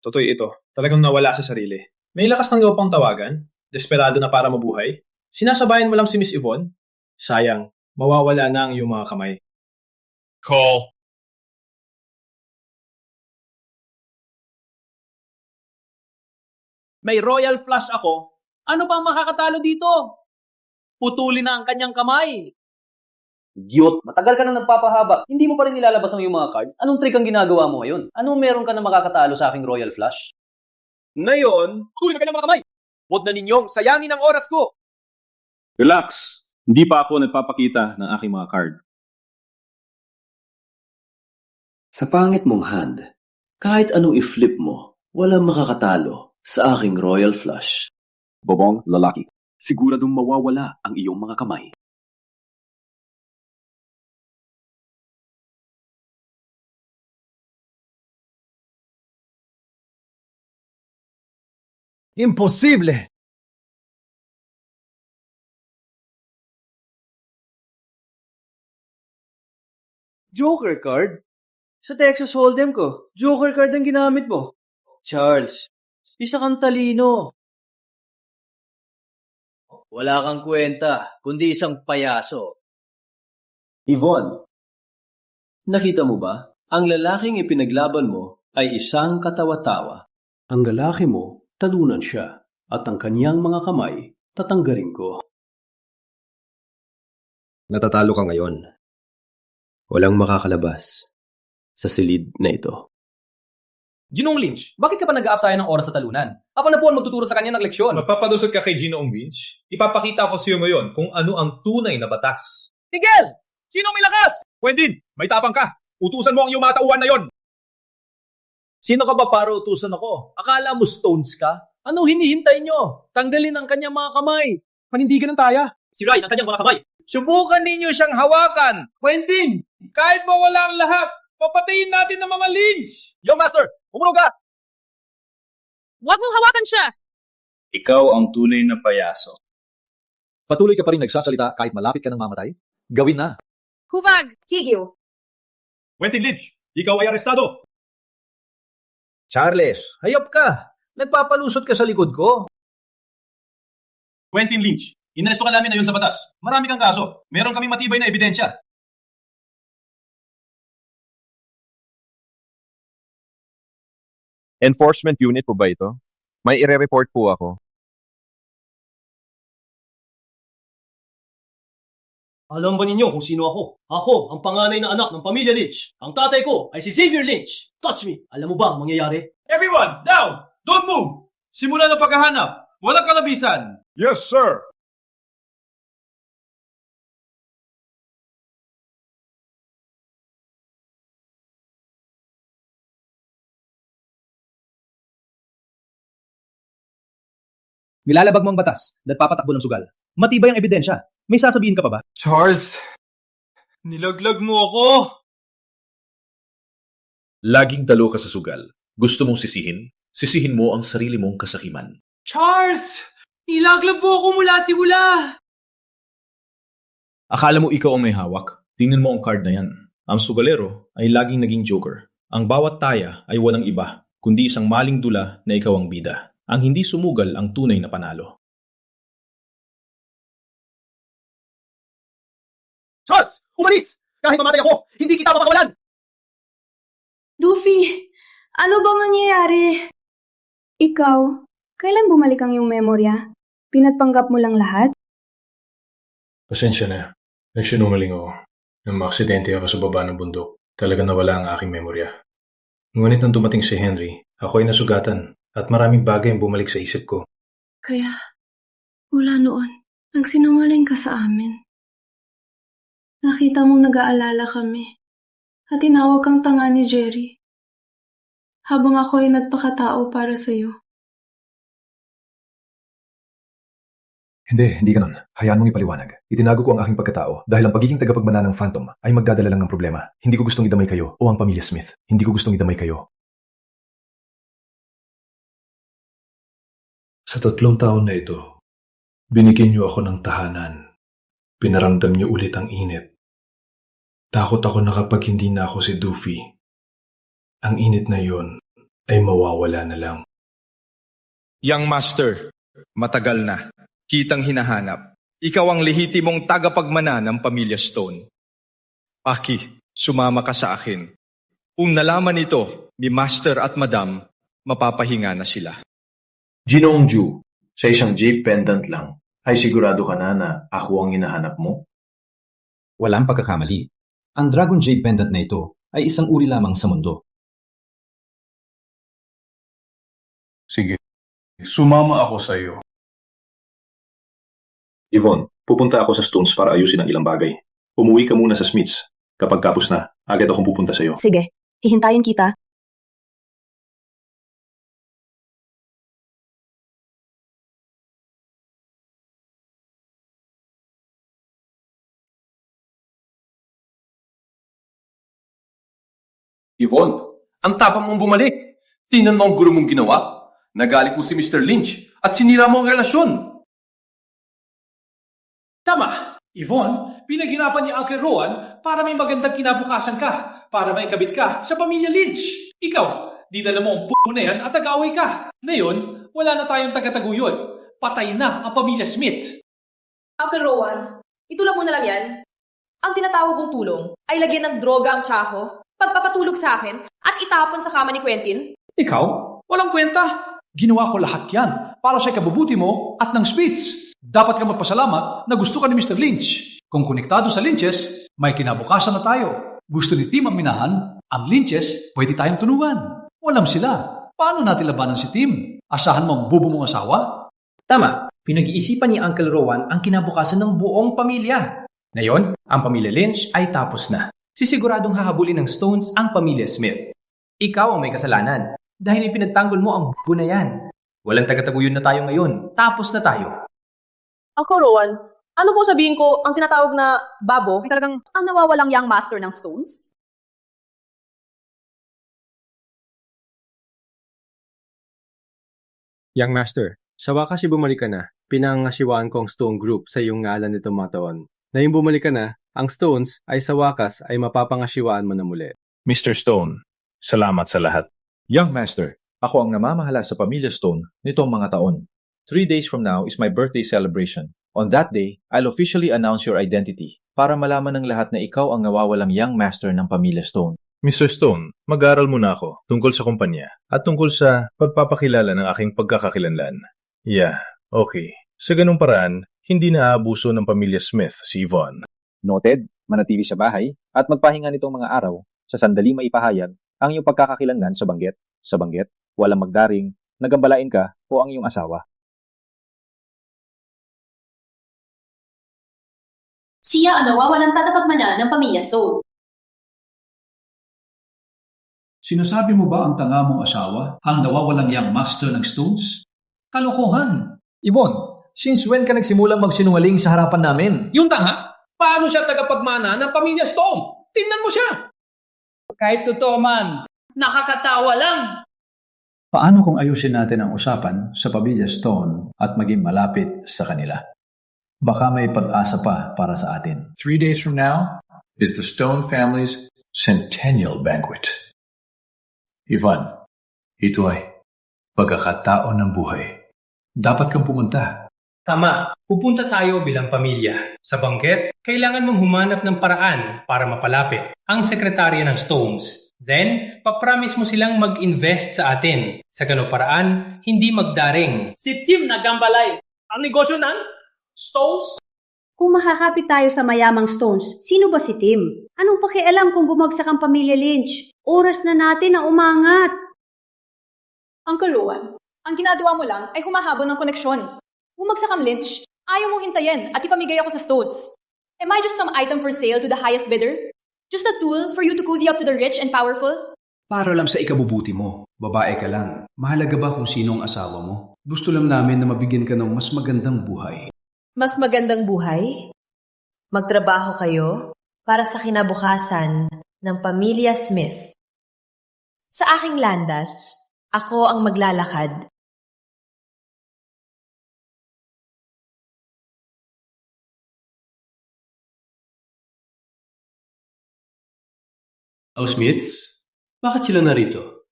Totoy ito, talagang nawala sa sarili. May lakas ng gawa pang tawagan, desperado na para mabuhay. Sinasabayan mo lang si Miss Yvonne? Sayang, mawawala na ang iyong mga kamay. Call. May royal flush ako. Ano bang makakatalo dito? Putulin na ang kanyang kamay. Idiot, matagal ka na nagpapahaba. Hindi mo pa rin nilalabas ang iyong mga cards. Anong trick ang ginagawa mo ngayon? Anong meron ka na makakatalo sa aking royal flush? Ngayon, huli na kanyang mga kamay. Huwag na ninyong sayangin ang oras ko. Relax. Hindi pa ako nagpapakita ng aking mga card. Sa pangit mong hand, kahit anong i-flip mo, walang makakatalo Sa aking royal flush. Bobong, lalaki. Siguradong mawawala ang iyong mga kamay. Imposible! Joker card? Sa Texas Hold'em ko, Joker card ang ginamit mo. Charles, isa kang talino. Wala kang kwenta, kundi isang payaso. Yvonne, nakita mo ba? Ang lalaking ipinaglaban mo ay isang katawa-tawa. Ang lalaki mo, talunan siya, at ang kanyang mga kamay, tatanggarin ko. Natatalo ka ngayon. Walang makakalabas sa silid na ito. Ginoong Lynch, bakit ka pa nag-aapsaya ng oras sa talunan? Ako na po ang magtuturo sa kanya ng leksyon. Magpapadusot ka kay Ginoong Lynch? Ipapakita ko sa iyo ngayon kung ano ang tunay na batas. Tigel! Sino may lakas? Wendin, may tapang ka. Utusan mo ang iyong mga tauhan na yon. Sino ka ba para utusan ako? Akala mo stones ka? Ano hinihintay nyo? Tanggalin ang kanyang mga kamay. Panindigan ng taya. Si Ryan ang kanyang mga kamay. Subukan ninyo siyang hawakan. Quentin, kahit mawala ang lahat, papatayin natin ng mga Lynch. Yo, Master! Umunog ka! Huwag mong hawakan siya! Ikaw ang tunay na payaso. Patuloy ka pa rin nagsasalita kahit malapit ka ng mamatay? Gawin na. Huvag! Tigil! Quentin Lynch, ikaw ay arestado! Charles, hayop ka. Nagpapalusot ka sa likod ko. Quentin Lynch, inaresto ka namin ayon sa batas. Marami kang kaso. Meron kaming matibay na ebidensya. Enforcement unit po ba ito? May ire-report po ako. Alam ba ninyo kung sino ako? Ako, ang panganay na anak ng pamilya Lynch. Ang tatay ko ay si Xavier Lynch. Touch me. Alam mo ba ang mangyayari? Everyone, down! Don't move! Simula na paghahanap. Walang kalabisan. Yes, sir. Nilalabag mo ang batas at papatakbo ng sugal. Matibay ang ebidensya. May sasabihin ka pa ba? Charles, nilaglag mo ako. Laging talo ka sa sugal. Gusto mong sisihin? Sisihin mo ang sarili mong kasakiman. Charles, nilaglag mo ako mula simula. Akala mo ikaw ang may hawak? Tingnan mo ang card na yan. Ang sugalero ay laging naging joker. Ang bawat taya ay walang iba, kundi isang maling dula na ikaw ang bida. Ang hindi sumugal ang tunay na panalo. Charles, umalis! Kahit mamatay ako, hindi kita mapakawalan! Doofy, ano bang nangyayari? Ikaw, kailan bumalik ang iyong memorya? Pinatpanggap mo lang lahat? Pasensya na. Nagsinungaling ako. Nang maaksidente ako sa baba ng bundok, talaga nawala ang aking memorya. Ngunit nang dumating si Henry, ako ay nasugatan at maraming bagay ang bumalik sa isip ko. Kaya, mula noon, nagsinungaling ka sa amin. Nakita mong nag-aalala kami at tinawag kang tanga ni Jerry habang ako ay nagpakatao para sa'yo. Hindi ganun. Hayaan mong ipaliwanag. Itinago ko ang aking pagkatao dahil ang pagiging tagapagmana ng Phantom ay magdadala lang ng problema. Hindi ko gustong idamay kayo o ang pamilya Smith. Hindi ko gustong idamay kayo. Sa 3 taon na ito, binigyan niyo ako ng tahanan. Pinaramdam niyo ulit ang init. Takot ako na kapag hindi na ako si Doofy, ang init na yon ay mawawala na lang. Young Master, matagal na. Kitang hinahanap. Ikaw ang lehitimong tagapagmana ng pamilya Stone. Paki, sumama ka sa akin. Kung nalaman ito ni Master at Madam, mapapahinga na sila. Ginoong Ju, sa isang jade pendant lang, ay sigurado ka na ako ang hinahanap mo? Walang pagkakamali. Ang Dragon Jade Pendant na ito ay isang uri lamang sa mundo. Sige, sumama ako sa iyo. Yvonne, pupunta ako sa Stones para ayusin ang ilang bagay. Umuwi ka muna sa Smiths. Kapag kapos na, agad akong pupunta sa iyo. Sige, hihintayin kita. Yvonne, ang tapang mong bumalik. Tingnan mo ang gulo mong ginawa. Nagalit mo si Mr. Lynch at sinira mo ang relasyon. Tama! Yvonne, pinaghirapan ni Uncle Rowan para may magandang kinabukasan ka, para may kabit ka sa pamilya Lynch. Ikaw, dinala mo ang p*** na yan at nag-away ka. Ngayon, wala na tayong tagataguyod. Patay na ang pamilya Smith. Uncle Rowan, itulak mo na lang yan. Ang tinatawag kong tulong ay lagyan ng droga ang tsaho, pagpapatulog sa akin, at itapon sa kama ni Quentin. Ikaw, walang kwenta. Ginawa ko lahat yan para sa ikabubuti mo at ng Smiths. Dapat ka magpasalamat na gusto ka ni Mr. Lynch. Kung konektado sa Lynches, may kinabukasan na tayo. Gusto ni Tim ang minahan, ang Lynches, pwede tayong tulungan. Walam sila. Paano natin labanan si Tim? Asahan mo ang bubo mong asawa? Tama, pinag-iisipan ni Uncle Rowan ang kinabukasan ng buong pamilya. Ngayon, ang pamilya Lynch ay tapos na. Sisiguradong hahabulin ng Stones ang pamilya Smith. Ikaw ang may kasalanan dahil ipinagtanggol mo ang bubo na yan. Walang tagataguyod na tayo ngayon. Tapos na tayo. Uncle Rowan, ano po sabihin ko ang tinatawag na babo ay talagang ang nawawalang young master ng Stones? Young Master, sa wakas bumalik ka na. Pinangasiwaan ko ang Stone Group sa iyong ngalan nitong mga taon. Ngayong bumalik ka na, ang Stones ay sa wakas ay mapapangasiwaan mo na muli. Mr. Stone, salamat sa lahat. Young Master, ako ang namamahala sa pamilya Stone nitong mga taon. 3 days from now is my birthday celebration. On that day, I'll officially announce your identity para malaman ng lahat na ikaw ang nawawalang young master ng pamilya Stone. Mr. Stone, mag-aaral muna ako tungkol sa kumpanya at tungkol sa pagpapakilala ng aking pagkakakilanlan. Yeah, okay. Sa ganung paraan, hindi na aabuso ng pamilya Smith si Yvonne. Noted, manatili sa bahay at magpahinga nitong mga araw sa sandali maipahayag ang iyong pagkakakilanlan sa banggit, walang magdaring, nagambalain ka o ang iyong asawa. Siya ang nawawalang tatapagmana ng pamilya Stone. Sinasabi mo ba ang tanga mong asawa ang nawawalang young master ng Stones? Kalokohan! Yvonne, since when ka nagsimulang magsinungaling sa harapan namin? Yung tanga? Paano siya tagapagmana ng pamilya Stone? Tingnan mo siya! Kahit totoo man, nakakatawa lang. Paano kung ayusin natin ang usapan sa pamilya Stone at maging malapit sa kanila? Baka may pag-asa pa para sa atin. 3 days from now is the Stone family's centennial banquet. Yvonne, ito ay pagkakataon ng buhay. Dapat kang pumunta. Tama, pupunta tayo bilang pamilya. Sa bangket, kailangan mong humanap ng paraan para mapalapit ang sekretarya ng Stones. Then, papromise mo silang mag-invest sa atin. Sa ganung paraan, hindi magdaring. Si Tim nagambalay. Ang negosyo nan? Stones? Kung makakapit tayo sa mayamang Stones, sino ba si Tim? Anong pakialam kung bumagsak ang pamilya Lynch? Oras na natin na umangat. Uncle Rowan, ang ginagawa mo lang ay humahabol ng koneksyon. Bumagsak ang Lynch, ayaw mong hintayin at ipamigay ako sa Stones. Am I just some item for sale to the highest bidder? Just a tool for you to cozy up to the rich and powerful? Para lang sa ikabubuti mo. Babae ka lang. Mahalaga ba kung sino ang asawa mo? Gusto lang namin na mabigyan ka ng mas magandang buhay. Mas magandang buhay? Magtrabaho kayo para sa kinabukasan ng pamilya Smith. Sa aking landas, ako ang maglalakad. Oh, Smiths? Bakit sila narito?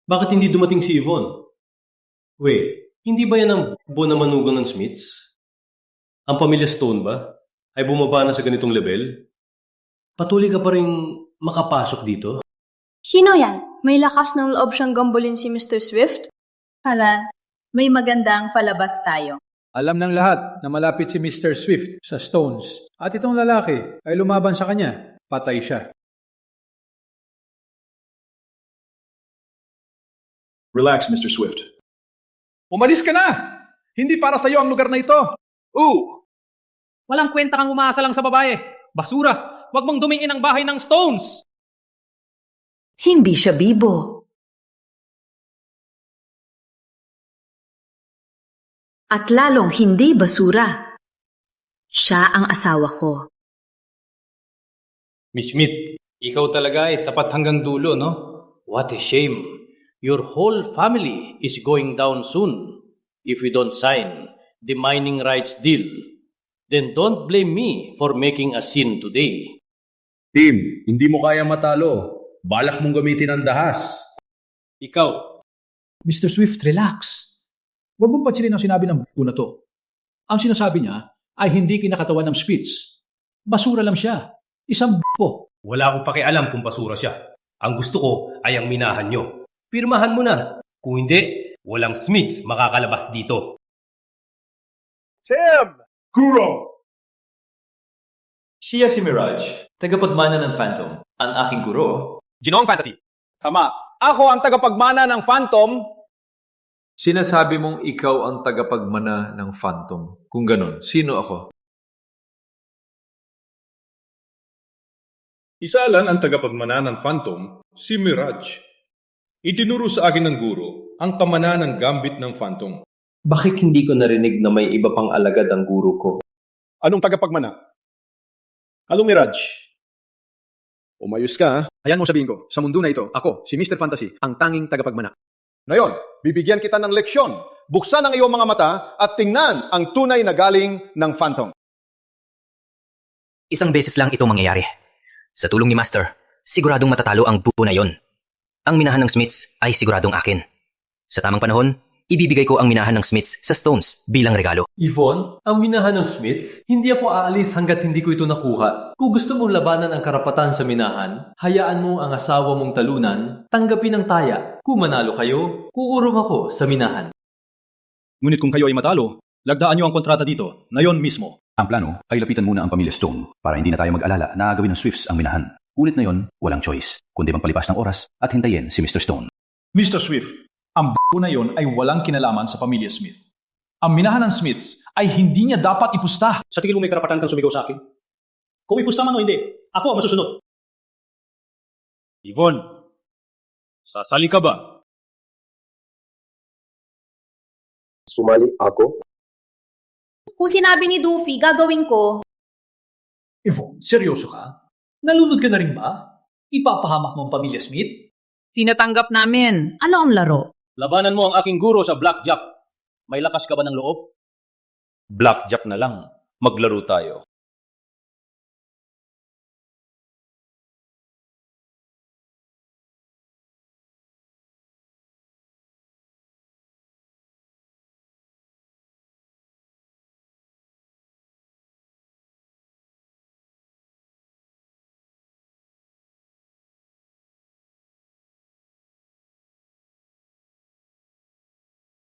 Bakit hindi dumating si Yvonne? Wait, hindi ba yan ang buwan na manugang ng Smiths? Ang pamilya Stone ba? Ay bumaba na sa ganitong level? Patuloy ka pa rin makapasok dito? Sino yan? May lakas ng loob siyang gambulin si Mr. Swift? Hala, may magandang palabas tayo. Alam ng lahat na malapit si Mr. Swift sa Stones. At itong lalaki ay lumaban sa kanya. Patay siya. Relax, Mr. Swift. Umalis ka na! Hindi para sa'yo ang lugar na ito. Walang kwenta kang umaasa lang sa babae. Basura! Huwag mong dumingin ang bahay ng Stones! Hindi siya bibo. At lalong hindi basura. Siya ang asawa ko. Miss Smith, ikaw talaga ay tapat hanggang dulo, no? What a shame. Your whole family is going down soon. If we don't sign the mining rights deal, then don't blame me for making a scene today. Tim, hindi mo kaya matalo. Balak mong gamitin ang dahas. Ikaw. Mr. Swift, relax. Huwag mong pansinin ang sinabi ng buko na to. Ang sinasabi niya ay hindi kinakatawan ng Spitz. Basura lang siya. Isang buko. Wala akong pakialam kung basura siya. Ang gusto ko ay ang minahan nyo. Pirmahan mo na. Kung hindi, walang Smiths makakalabas dito. Tim! Guro! Siya si Mirage, tagapagmana ng Phantom. Ang aking guro, Ginoong Fantasy. Tama. Ako ang tagapagmana ng Phantom. Sinasabi mong ikaw ang tagapagmana ng Phantom. Kung ganon, sino ako? Isa lang ang tagapagmana ng Phantom, si Mirage. Itinuro sa akin ng guro ang pamana ng gambit ng Phantom. Bakit hindi ko narinig na may iba pang alagad ang guro ko? Anong tagapagmana? Anong Mirage? Umayos ka, ha? Ayan mo sabihin ko, sa mundo na ito, ako, si Mr. Fantasy, ang tanging tagapagmana. Ngayon, bibigyan kita ng leksyon. Buksan ang iyong mga mata at tingnan ang tunay na galing ng Phantom. Isang beses lang ito mangyayari. Sa tulong ni Master, siguradong matatalo ang buo na yon. Ang minahan ng Smiths ay siguradong akin. Sa tamang panahon, ibibigay ko ang minahan ng Smiths sa Stones bilang regalo. Yvonne, ang minahan ng Smiths, hindi ako aalis hanggat hindi ko ito nakuha. Kung gusto mong labanan ang karapatan sa minahan, hayaan mo ang asawa mong talunan, tanggapin ang taya. Kung manalo kayo, uurong ako sa minahan. Ngunit kung kayo ay matalo, lagdaan niyo ang kontrata dito, ngayon mismo. Ang plano ay lapitan muna ang pamilya Stone para hindi na tayo mag-alala na gawin ng Swifts ang minahan. Ulit na yon, walang choice, kundi magpalipas ng oras at hintayin si Mr. Stone. Mr. Swift, ang buko na yon ay walang kinalaman sa pamilya Smith. Ang minahan ng Smiths ay hindi niya dapat ipusta. Sa tingin mo may karapatan kang sumigaw sa akin? Kung ipusta man o hindi, ako ang masusunod. Yvonne, sasali ka ba? Sumali ako? Kung sinabi ni Doofy, gagawin ko. Yvonne, seryoso ka? Nalunod ka na rin ba? Ipapahamak mo ang pamilya Smith? Tinatanggap namin. Ano ang laro? Labanan mo ang aking guro sa blackjack. May lakas ka ba ng loob? Blackjack na lang. Maglaro tayo.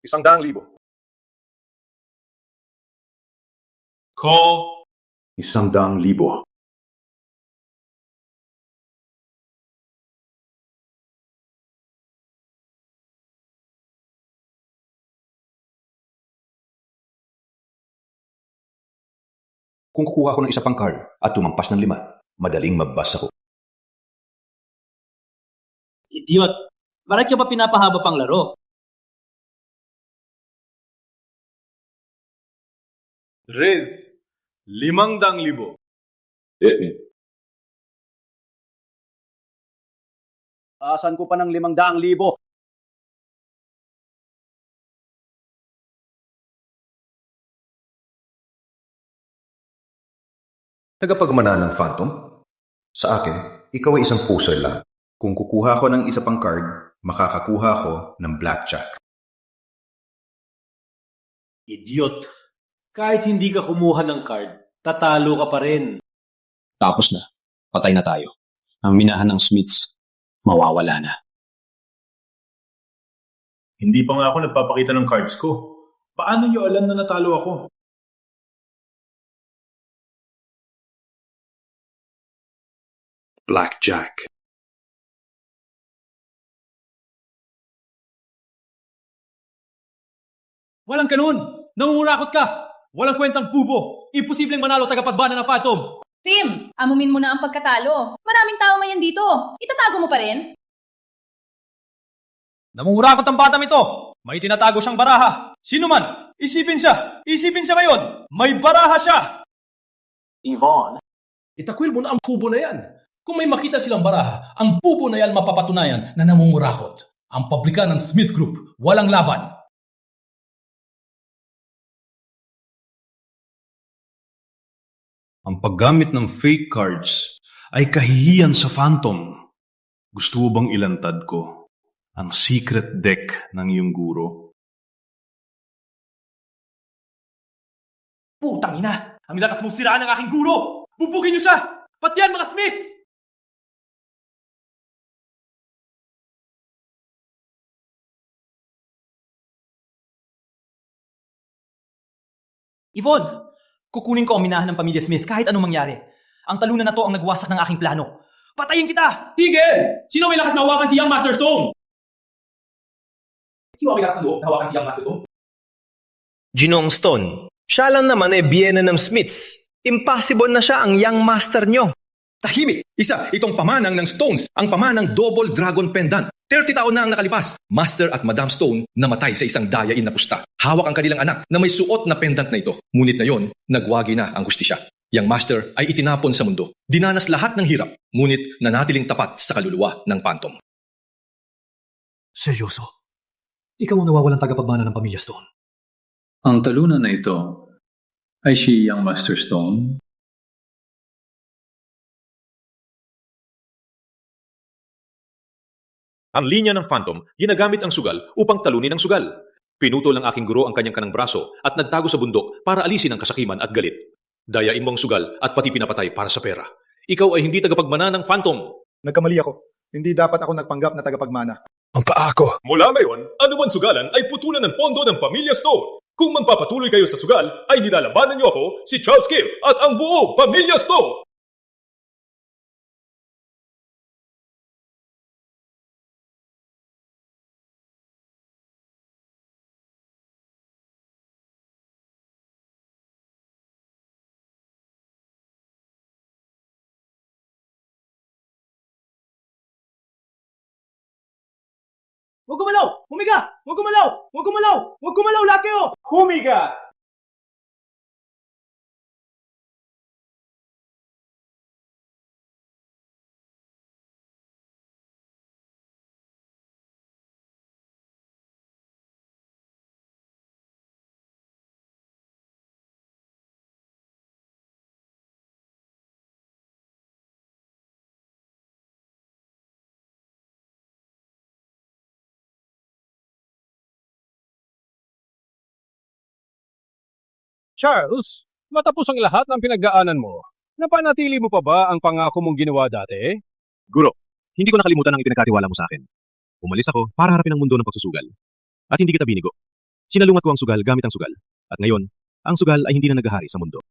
₱100,000. Call. ₱100,000. Kung kukuha ko ng isa pang card at tumampas ng 5, madaling mabasa ko. Idiot! Bakit ka ba pinapahaba pang laro? Rez, ₱500,000. Asan ko pa ng ₱500,000? Tagapagmana ng Phantom? Sa akin, ikaw ay isang poser lang. Kung kukuha ko ng isa pang card, makakakuha ko ng blackjack. Idiot! Kahit hindi ka kumuha ng card, tatalo ka pa rin. Tapos na. Patay na tayo. Ang minahan ng Smiths, mawawala na. Hindi pa nga ako nagpapakita ng cards ko. Paano niyo alam na natalo ako? Blackjack. Walang ganun! Nangungurakot ka! Walang kwentang bubo! Imposibleng manalo tagapagbana ng Phantom! Tim, amumin mo na ang pagkatalo. Maraming tao ngayon dito. Itatago mo pa rin? Nangungurakot ang batang ito! May tinatago siyang baraha! Sino man! Isipin siya! Isipin siya ngayon! May baraha siya! Yvonne, itakwil mo na ang kubo na yan. Kung may makita silang baraha, ang bubo na yan mapapatunayan na namumurakot. Ang pabrika ng Smith Group, walang laban. Ang paggamit ng fake cards ay kahihiyan sa Phantom. Gusto mo bang ilantad ko ang secret deck ng iyong guro? Putang ina! Ang lakas mong siraan ng aking guro! Bubugin niyo siya! Pati yan, mga Smiths! Yvonne, kukunin ko ang minahan ng pamilya Smith kahit anong mangyari. Ang talunan na to ang nagwasak ng aking plano. Patayin kita! Tigil! Sino may lakas na hawakan si Young Master Stone? Sino may lakas na loob na hawakan si Young Master Stone? Ginoong Stone, siya lang naman biyena ng Smiths. Impossible na siya ang Young Master nyo. Tahimik! Isa, itong pamanang ng Stones, ang pamanang Double Dragon Pendant. 30 taon na ang nakalipas. Master at Madam Stone namatay sa isang dayain na pusta. Hawak ang kanilang anak na may suot na pendant na ito. Ngunit ngayon, nagwagi na ang hustisya. Yang Master ay itinapon sa mundo. Dinanas lahat ng hirap, ngunit nanatiling tapat sa kaluluwa ng Phantom. Seryoso? Ikaw ang nawawalang tagapagmana ng pamilya Stone. Ang talunan na ito ay si Young Master Stone. Ang linya ng Phantom, ginagamit ang sugal upang talunin ang sugal. Pinutol ng aking guro ang kanyang kanang braso at nagtago sa bundok para alisin ang kasakiman at galit. Dayain mo ang sugal at pati pinapatay para sa pera. Ikaw ay hindi tagapagmana ng Phantom. Nagkamali ako. Hindi dapat ako nagpanggap na tagapagmana. Ang paa ko. Mula ngayon, anuman sugalan ay putulan ng pondo ng Pamilya Stone. Kung magpapatuloy kayo sa sugal, ay nilalabanan niyo ako, si Charles Kim at ang buong Pamilya Stone. Huwag gumalaw! Humiga! Huwag gumalaw! Huwag gumalaw! Huwag gumalaw! Laki o! Humiga! Charles, matapos ang lahat ng pinagdaanan mo, napanatili mo pa ba ang pangako mong ginawa dati? Guro, hindi ko nakalimutan ang ipinagkatiwala mo sa akin. Umalis ako para harapin ang mundo ng pagsusugal. At hindi kita binigo. Sinalungat ko ang sugal gamit ang sugal. At ngayon, ang sugal ay hindi na naghahari sa mundo.